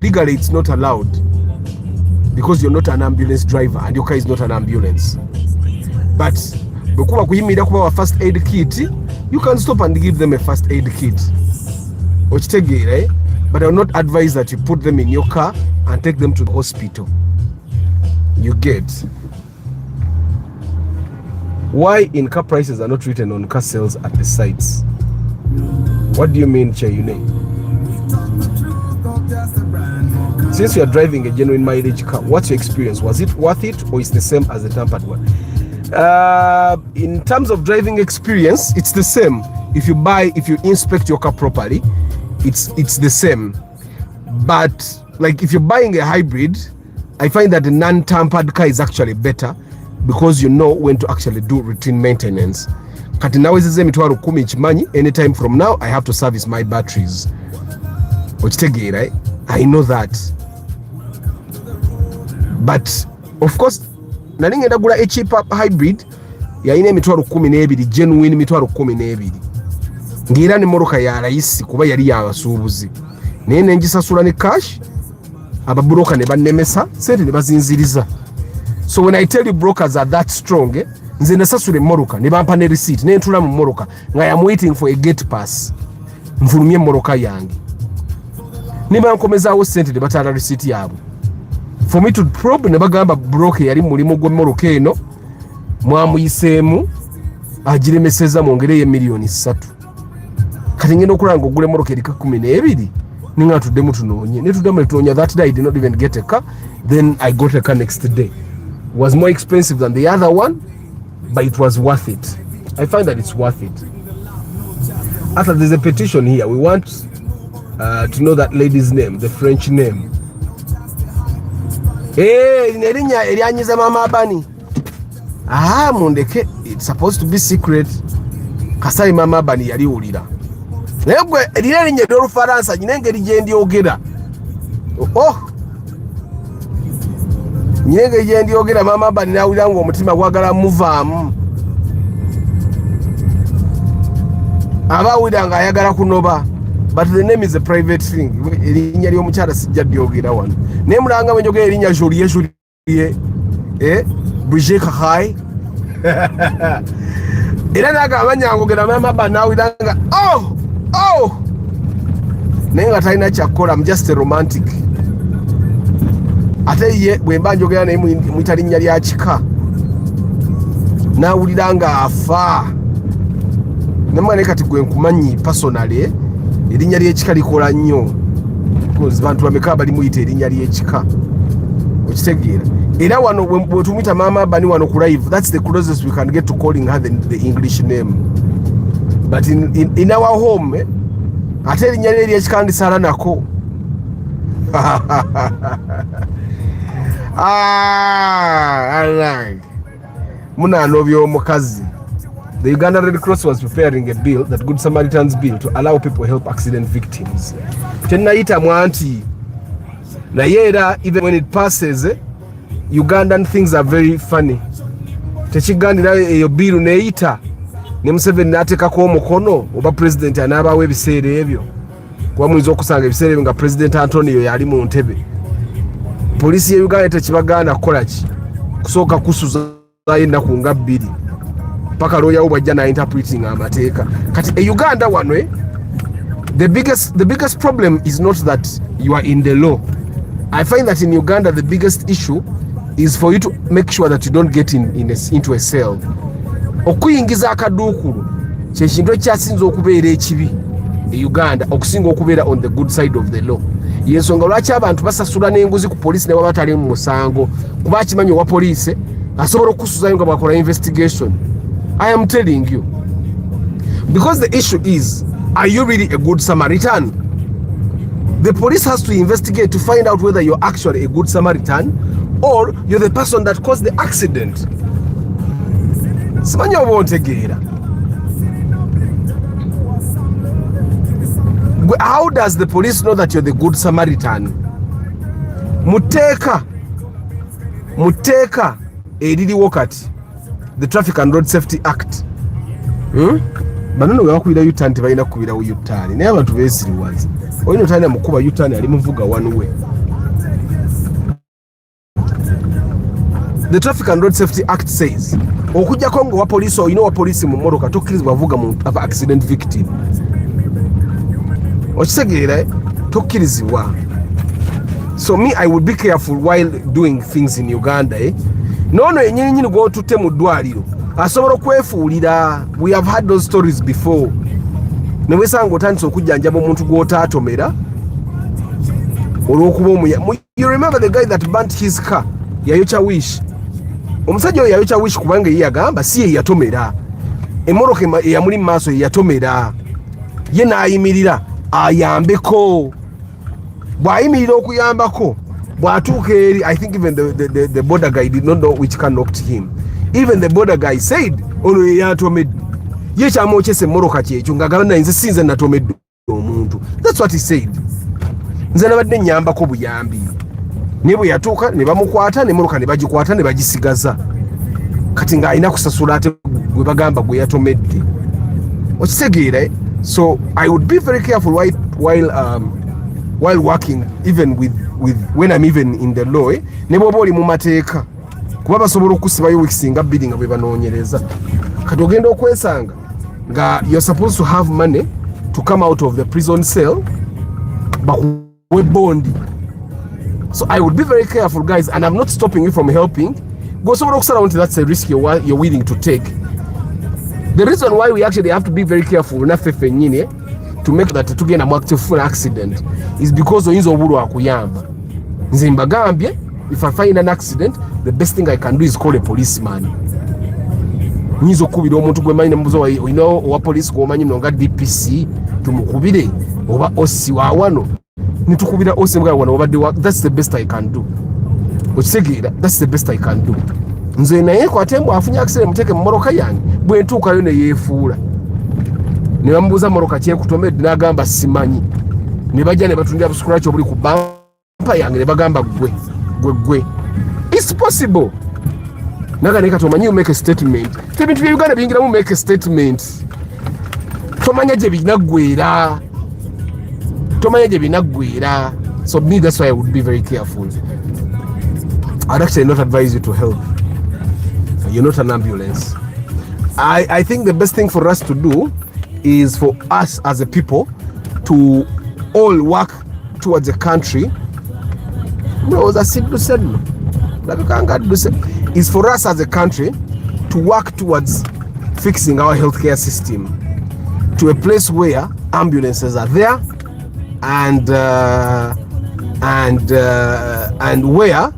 legally it's not allowed because you're not an ambulance driver and your car is not an ambulance. But bwekuba kuyimirira kuba wa first aid kit, you can stop and give them a first aid kit. Ochitegera, but I will not advise that you put them in your car and take them to the hospital. You get? Why in car prices are not written on car sales at the sites? What do you mean, Chayune? Since you are driving a genuine mileage car, what's your experience? Was it worth it or is the same as the tampered one? In terms of driving experience, it's the same. If you inspect your car properly, it's the same. But like if you're buying a hybrid, I find that the non-tampered car is actually better because you know when to actually do routine maintenance. Kati nawezeze mitwaro 10 chimanyi, anytime from now I have to service my batteries. Ochitegera, right? I know that. But of course nalinga ndagula a cheaper hybrid yalina emitwaro 12, genuine mitwaro 12. Ngira ne moroka ya raisi kuba yali yabasuubuzi. Naye nengisasula ne cash, ababroka ne bannemesa, sente ne bazinziriza. So when I tell you brokers are that strong, nze nasasula moroka ne bampa ne receipt ne ntula mu moroka nga I am waiting for a gate pass. Nfulumye moroka yange. Ne bankomezaawo sente ne batala receipt yabo. For me to probe ne bagamba broker yali mulimo gwe moroka eno mwamuyiseemu agiremeseza mwongereyo miliyoni 3. Kati ngenda okulanga ogule moroka erika 12 ninga tuddemu tunoonye ne tuddemu tunoonya. That day I did not even get a car. Then I got a car next day. It was more expensive than the other one, but it was worth it. I find that it's worth it. After there's a petition here, we want to know that lady's name, the French name. Nerinya eryanyiza mama Abani. Mundeke, it's supposed to be secret. Kasai mama Abani yali ulira. Negwe erinya do Faransa nyinenge lijendi ogera. Nyinenge lijendi ogera mama Abani na ulira ngo omutima gwagala muvaamu. Aba ulanga ayagala kunoba. But the name is a private thing. Erinya lyo mukyala sijja dyogera wano. Ne mulanga wenjogera erinya Julie. Brigitte Kahai. Era naga abanyango gera mama Abani na ulanga. Nenga talina kyakola, I'm just a romantic. Ate ye bwemba njogera naye mwitalinnya lya kika nawulira nga afa nemwane kati gwe nkumanyi personally erinnya ly'ekika likola nnyo because bantu bameka bali muyita erinnya ly'ekika okitegeera. Era wano bwe tumuyita mama Abani wano ku live, that's the closest we can get to calling her the English name. But in our home ate erinnya lye ly'ekika ndisala nako. Alright. Muna nobyo omukazi. the Uganda Red Cross was preparing a bill, that Good Samaritans bill, to allow people help accident victims. Tenaita mwanti na yera, even when it passes, Ugandan things are very funny. Techigandira eyo bill neita ne Museveni natekako omukono oba president anabawo ebiseera ebyo. Kuba muyinza okusanga ebiseera ebyo nga president Antonio yali mu ntebe. Polisi ya Uganda tekibagaana kukola ki? Kusooka kusuza ennaku nga 2 paka lawyer bwajja na interpreting amateeka. Kati Uganda wano the biggest problem is not that you are in the law. I find that in Uganda the biggest issue is for you to make sure that you don't get into a cell. Okuyingiza akaduukulu kye kintu ekyasinza okubeera ekibi e Uganda okusinga okubeera on the good side of the law. Yensonga lwaki abantu basasula n'enguzi ku poliisi ne baba batali mu musango kuba akimanyi owa poliisi asobola okusuzayo nga bwakola investigation. I am telling you, because the issue is, are you really a good Samaritan? The police has to investigate to find out whether you're actually a good Samaritan or you're the person that caused the accident. Simanyi oba ontegeera. How does the police know that you're the good Samaritan? Muteeka eririwo kati, the Traffic and Road Safety Act. Banono bwe bakubira U-turn tebalina kukubira U-turn. Naye abantu beesiriwazi. Oyina otalina mukuba U-turn ali muvuga one way. The Traffic and Road Safety Act says, okujjako nga wa police oyina wa police mu mmotoka tokkirizibwa vuga mu accident victim. Okitegeera, tokkirizibwa. So me, I would be careful while doing things in Uganda. Nono yennyini gw'otutte mu ddwaliro asobola okwefuulira. We have had those stories before. Ne wesanga otandise okujjanjaba omuntu gw'otaatomera olw'okuba omuya. You remember the guy that burnt his car? Yayokya wish. Omusajja oyo yayokya wish kubanga ye yagamba si ye yatomera. Emmoroka eyamuli mu maaso ye yatomera. Ye n'ayimirira ayambeko. Bw'ayimirira okuyambako bw'atuuka eri, I think even the border guy did not know which car knocked him. Even the border guy said ono ye yatomedde. Ye kyamwokyesa emmoroka kyekyo ng'agamba nze sinze natomedde omuntu. That's what he said. Nze nabadde nnyambako buyambi. Ne bwe yatuuka ne bamukwata n'emmoroka ne bagikwata ne bagisigaza. Kati ng'alina kusasula ate gwe bagamba gwe yatomedde. Okitegeera. So I would be very careful while working, even with when I'm even in the law, ne bw'oba oli mu mateeka kuba basobola okusibayo weeks nga 2 nga bwe banoonyereza. Kati ogenda okwesanga nga you're supposed to have money to come out of the prison cell bakuwe bondi. So I would be very careful, guys, and I'm not stopping you from helping. Go osobola okusalawo nti that's a risk you're willing to take. The reason why we actually have to be very careful naffe ffennyini to make that tugenda mu active accident is because oyinza obulwa akuyamba. Nze mbagambye, if I find an accident, the best thing I can do is call a policeman. Nyinza okubira omuntu gwe manyi nemubuzo oyina owa police gwomanyi nga DPC tumukubire oba OC wa wano nitukubira OC mga wano obadde. That's the best I can do. Okitegeera, that's the best I can do. Nze naye kwatembo afunye accident muteke mu mmoroka yange bwe ntuukayo ne yeefuula. Ne bamubuuza mmoroka kyekutomedde n'agamba simanyi. Ne bajja ne batundira buscratch obuli ku bampa yange ne bagamba gwe. It's possible. Naga ne katomanyi you make a statement. Ebintu bya Uganda biyingiramu make a statement. Tomanya gye binaggwera. So me, that's why I would be very careful. I'd actually not advise you to help. You're not an ambulance. I think the best thing for us to do is for us as a people to all work towards a country. Is for us as a country to work towards fixing our healthcare system to a place where ambulances are there and where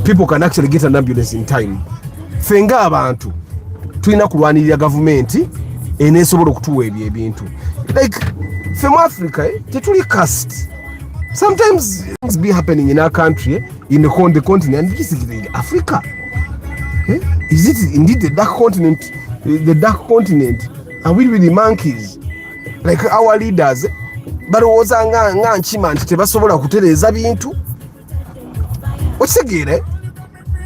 people can actually get an ambulance in time. Fenga abantu tulina kulwanirira gavumenti enesobola okutuwa ebintu. Like from Africa, tetuli cast. Sometimes things be happening in our country, in the continent, and this is Africa. Is it indeed the dark continent? The dark continent? Are we really monkeys? Like our leaders? Balowooza nga nkima nti tebasobola kutereeza bintu. Okitegere?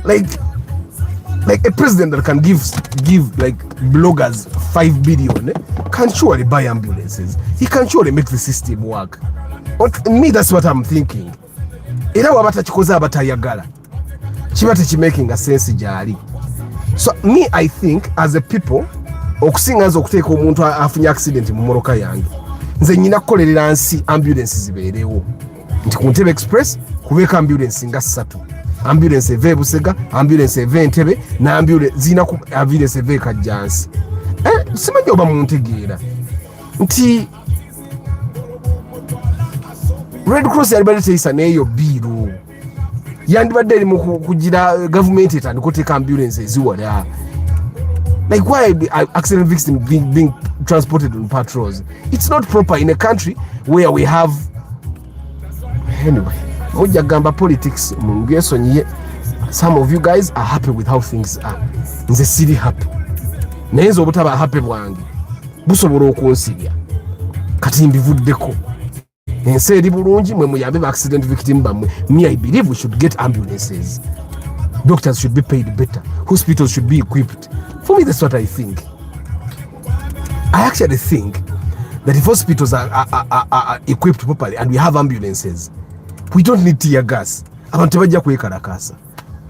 Like a president that can give like bloggers 5 billion can surely buy ambulances. He can surely make the system work. Me, that's what I'm thinking. Era wabata chikoza abatayagala. Chiba techimaking a sense jali. So me, I think as a people, okusinga nzo okuteeka omuntu afunye accident mu moroka yange. Nze nyina kukolerera nsi ambulance zibeerewo. Nti ku Ntebe Express kubeeka ambulance nga 3. Ambulance eve Busega, ambulance eve Entebbe, na ambulance zina ku ambulance eve Kajjansi. Simanyi oba muntegeera. Nti Red Cross yalibadde teyisa n'eyo biiru. Yandibadde eri mu kugira government etandika okuteeka ambulance eziwala. Like why are accident victims being transported on patrols? It's not proper in a country where we have. Anyway, Moja Gamba politics. Some of you guys are happy with how things are. In the city happy. Nenzo butaba happy bwangi. Busobola okunsiria. Kati mbivuddeko. Ensi eri bulungi mwe muyambe accident victim bamwe. Me, I believe we should get ambulances. Doctors should be paid better. Hospitals should be equipped. For me, that's what I think. I actually think that if hospitals are equipped properly and we have ambulances, we don't need tear gas. Abantu bajja kwekarakasa.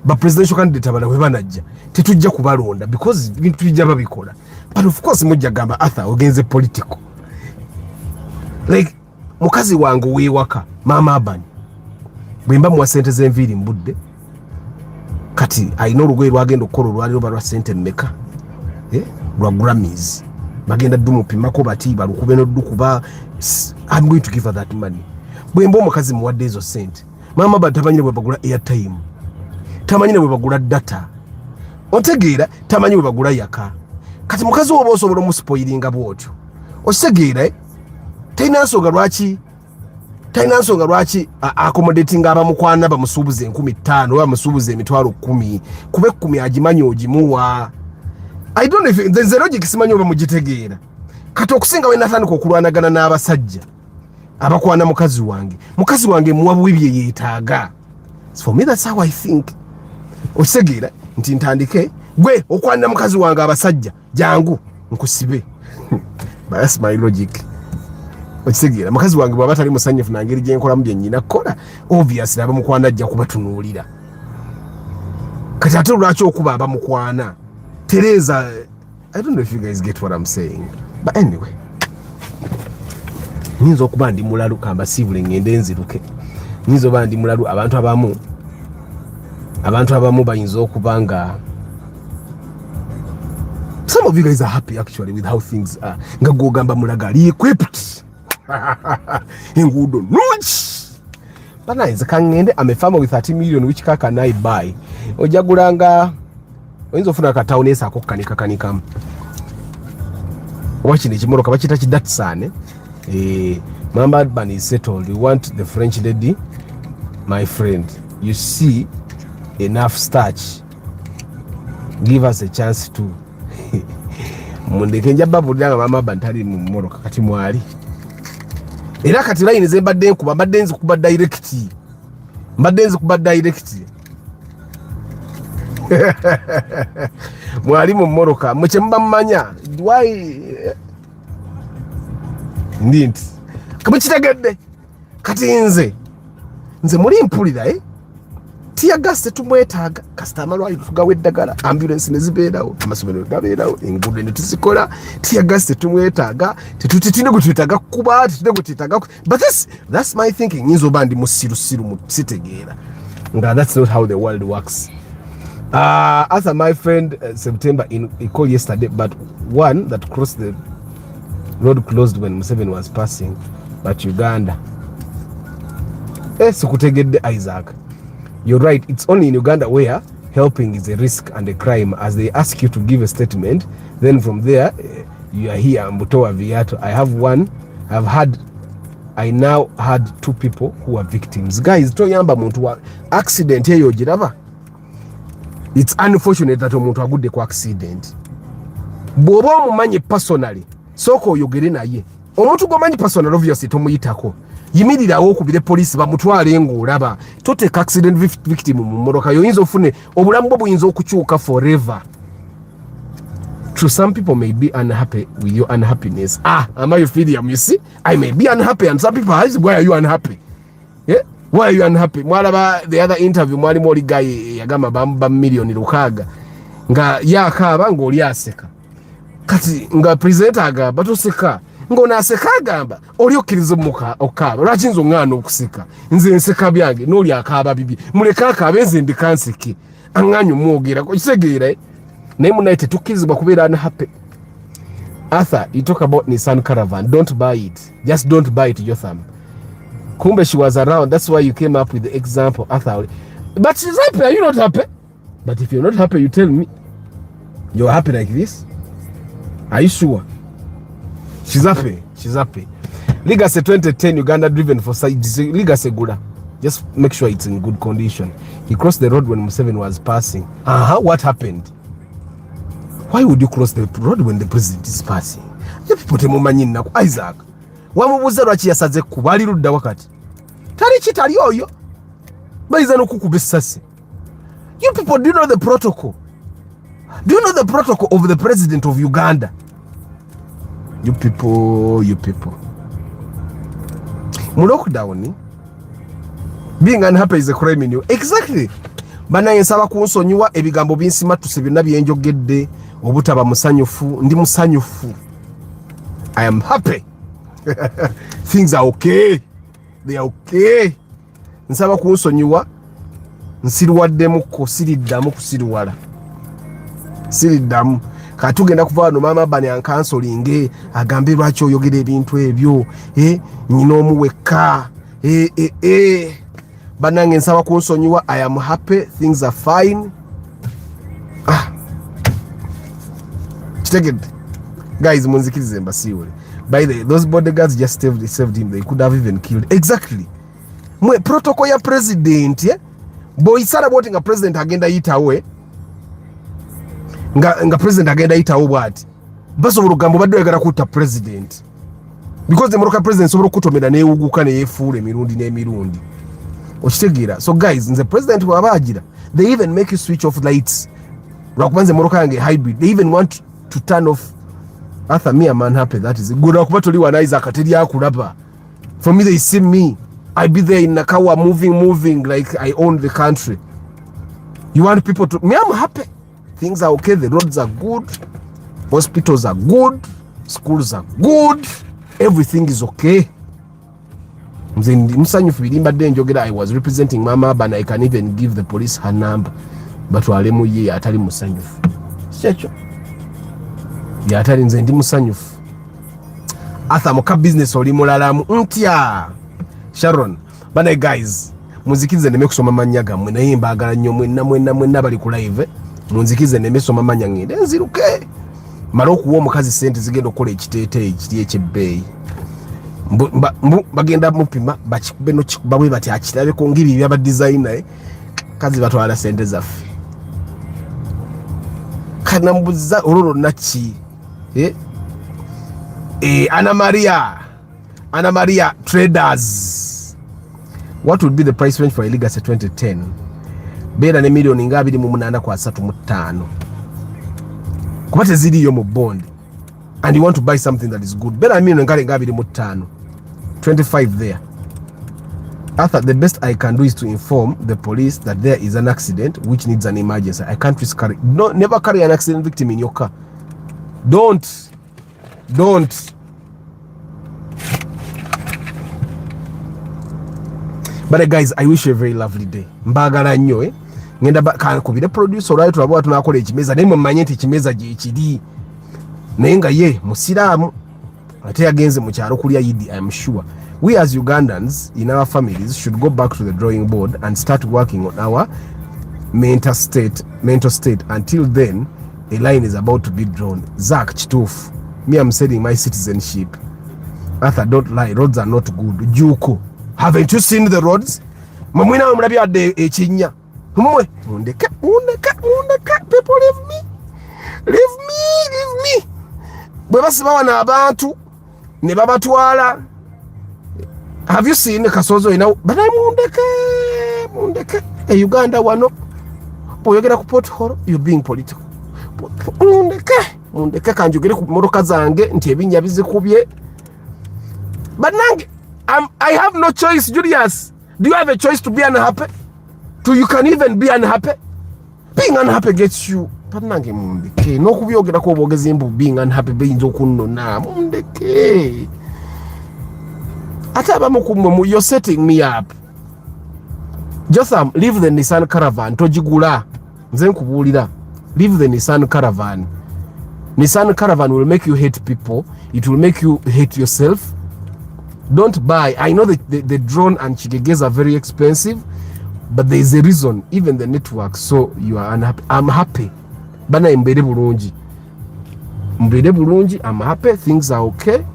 But presidential candidate abala we banajja tetujja kubalonda because bintu bijja babikola. But of course Moja Gamba Arthur ogenze political. Like mukazi wangu wewaka mama Abani bwemba mu sente zenviri mbudde kati ayina olugwe lwagenda okukola olwaliro balwa sente mmeka lwa Grammys bagenda dumupimako bati balukube n'oddukuba. I'm going to give her that money. Bwemba omukazi muwadde ezo sente mama Abani tamanyire bwe bagula airtime, tamanyire bwe bagula data, otegeera tamanyire bwe bagula yaka. Kati mukazi woba osobola omuspoilinga bwotyo okitegeera talina nsonga lwaki accommodating abamukwana bamusuubuze 15,000 oba bamusuubuze 10,000 kube 10 agimanyi ogimuwa. I don't know if there's a logic simanyi oba mugitegeera. Kati okusinga we natandika okulwanagana n'abasajja abakwana mukazi wange muwa bwibye yeetaaga. For me that's how I think. Okitegeera nti ntandike gwe okwana mukazi wange abasajja jangu nkusibe. That's my logic. Okitegeera mukazi wange bwaba tali musanyifu nangeri gye nkolamu bye nnyina kukola obviously abamukwana ajja kubatunuulira. Kati ate lwaki okuba abamukwana Teresa, I don't know if you guys get what I'm saying. But anyway, nyinza okuba ndi mulalu kamba sivule ngende nziruke. Nyinza okuba ndi mulalu abantu abamu bayinza okuba nga some of you guys are happy actually with how things are. Nga gogamba mulagali equipped. Engudo nunchi. Bana nze kangende amefama with 30 million which car can I buy? Ojagulanga oyinza ofuna akatawuni esa akokkanikakanikamu. Oba kino ekimoloka bakiyita kidatisane. Mama Abani is settled. We want the French lady, my friend. You see enough starch. Give us a chance to. Mundeke njaba bulanga Mama Abani tali mu moloka kati mwali. Era kati line ze mbadde nkuba mbadde nzi kuba direct. Mwali mu moroka mwe mba mmanya why ndinti kamukitegedde kati nze muli mpulira tear gas tetumwetaaga kasita amalwaliro tugawa eddagala ambulance ne zibeerawo amasomero gabeerawo enguudo ne tuzikola tear gas tetumwetaaga tetutitine gutuyitaga kuba tetutine gutuyitaga but that's my thinking. Nyinza oba ndi musirusiru mu sitegeera nga that's not how the world works. As my friend September he called yesterday, but one that crossed the road closed when Museveni was passing, but Uganda. Sikutegedde Isaac. You're right, it's only in Uganda where helping is a risk and a crime, as they ask you to give a statement, then from there you are here Mbutowa Viato. I now had 2 people who are victims. Guys, toyamba muntu wa accident eyo giraba. It's unfortunate that omuntu agudde ku accident. Bw'oba omumanyi personally, sooka oyogere naye. Omuntu gwomanyi personal obviously tomuyitako. Yimirirawo okubire poliisi bamutwale ng'olaba. Toteeka accident victim mu mmotoka y'oyinza ofune obulamu bwo buyinza okukyuka forever. True, some people may be unhappy with your unhappiness. Am I Ephraim? You see, I may be unhappy, and some people ask, why are you unhappy? Yeah, why are you unhappy? Mwalaba the other interview mwali moli guy yagamba bamba million lukaga nga yakaba ng'oli aseka kati nga presenter agamba toseka ng'ona aseka agamba oli okkiriza muka okaba lwaki nzo ng'ano okuseka nze nseka byange n'oli akaba bibi muleka akabe nze ndikanseke ang'anyo mwogera ko kitegeera naye munaye tetukkirizibwa kubeera unhappy. Arthur, you talk about Nissan Caravan. Don't buy it. Just don't buy it, Jotham. Kumbe she was around. That's why you came up with the example, Arthur. But she's happy. Are you not happy? But if you're not happy, you tell me. You're happy like this? Are you sure? She's happy. She's happy. Legacy 2010 Uganda driven for Legacy Gula. Just make sure it's in good condition. He crossed the road when Museveni was passing. What happened? Why would you cross the road when the president is passing? You people temumanyi nako Isaac. Wamubuza lwaki yasaze kubali ludda wakati. Tali kitali oyo. Baiza nokukuba essasi. You people, do you know the protocol? Do you know the protocol of the president of Uganda? You people. Mu lockdown, being unhappy is a crime in you. Exactly. Bana yensaba kunsonyiwa ebigambo binsima tusibina byenjogedde obutaba musanyufu ndi musanyufu. I am happy. Things are okay. They are okay. Nsaba kunsonyiwa nsirwaddemu ko siriddamu kusirwala. Siriddamu. Katugenda kuva wano mama bani ankansolinge agambe lwaki oyogera ebintu ebyo nyina omuweka banange nsaba kunsonyiwa. I am happy. Things are fine. Chitegedde guys, munzikirize mbasiiwule. By the way, those bodyguards just saved him. They could have even killed. Exactly. Mwe protocol ya president boy sara voting a president agenda yitawe nga president agenda yitawo bwati baso burugambo badde yagala kutta president because the Moroccan president sobolo kutomera ne uguka ne yefuule emirundi n'emirundi okitegeera. So guys, nze president wabagira, they even make you switch off lights lwakubanze Moroccan yange hybrid. They even want to turn off. Arthur, me a man happy, that is good. Lwakuba toli wanaiza akateri akulaba. For me, they see me, I be there in Nakawa moving like I own the country. You want people to... Me, I'm happy. Things are okay. The roads are good. Hospitals are good. Schools are good. Everything is okay. I was representing Mama, but I can even give the police her number. But walemu ye atali musanyufu. Checho. Ya atali nze ndi musanyufu. Arthur muka business oli mulalamu ntya. Sharon, bana guys, munzikize neme kusoma manya gamwe naye mbagala nnyo mwenna bali ku live. Munzikize neme kusoma manya ngende nziruke. Mara okuwa omukazi sente zigenda okukola ekiteeteeyi kiri ekyebbeeyi. Bagenda mupima bakikube no kikubawe bati akirabe ko ngiri byaba designer kazi batwala sente zaffe. Kana mbuza ololo nachi Anna Maria Traders. What would be the price range for a Legacy 2010? Bera ne milioni nga 28 kwa 35. Kubate zidi yo mu bond and you want to buy something that is good. Bera milioni nga 25. 25 there. Arthur, the best I can do is to inform the police that there is an accident which needs an emergency. I can't risk carry. No, never carry an accident victim in your car. Don't. But guys, I wish you a very lovely day. Mbagala nnyo ngenda kubire producer olwayo tulabwa tunakola ekimeza naye mmanye nti ekimeza gye kiri naye nga ye musiraamu ate yagenze mu kyalo kulya Yidi. I am sure we as Ugandans in our families should go back to the drawing board and start working on our mental state. Until then, a line is about to be drawn. Zach Chituf, me, I'm selling my citizenship. Arthur, don't lie, roads are not good. Juko, haven't you seen the roads? Mamwina mlabi ade echinya. Mwe mundeke people leave me bwe basiba wana abantu ne babatwala. Have you seen Kasozo ina bana mundeke Uganda wano boyogera ku pothole you being political mundeke kanjogere ku motoka zange nti ebinya bizikubye banange. I have no choice. Julius, do you have a choice to be unhappy? You can even be unhappy. Being unhappy gets you. Banange mundeke no kubyogera ko bogezi mbu being unhappy beyinza okunona mundeke. Ata abamukumu you're setting me up. Jotham, leave the Nissan Caravan tojigula. Nze nkubulira. Leave the Nissan Caravan. Nissan Caravan will make you hate people. It will make you hate yourself. Don't buy. I know that the drone and chigegeza are very expensive, but there is a reason. Even the network. So you are unhappy. I'm happy. Bana mbere bulungi. I'm happy. Things are okay.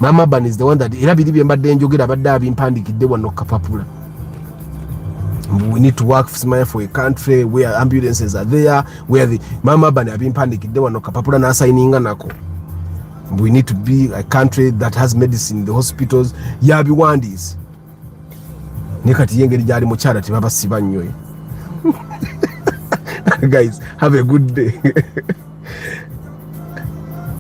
Mama Ban is the one that irabiri mbadde njogera badde abimpandikidde wano kapapula. We need to work smile for a country where ambulances are there, where the Mama Ban abimpandikidde wano kapapula na signinga nako. We need to be a country that has medicine in the hospitals. Yabi wandis. Nekati yengeri jali mu charity baba siba nnyo. Guys, have a good day.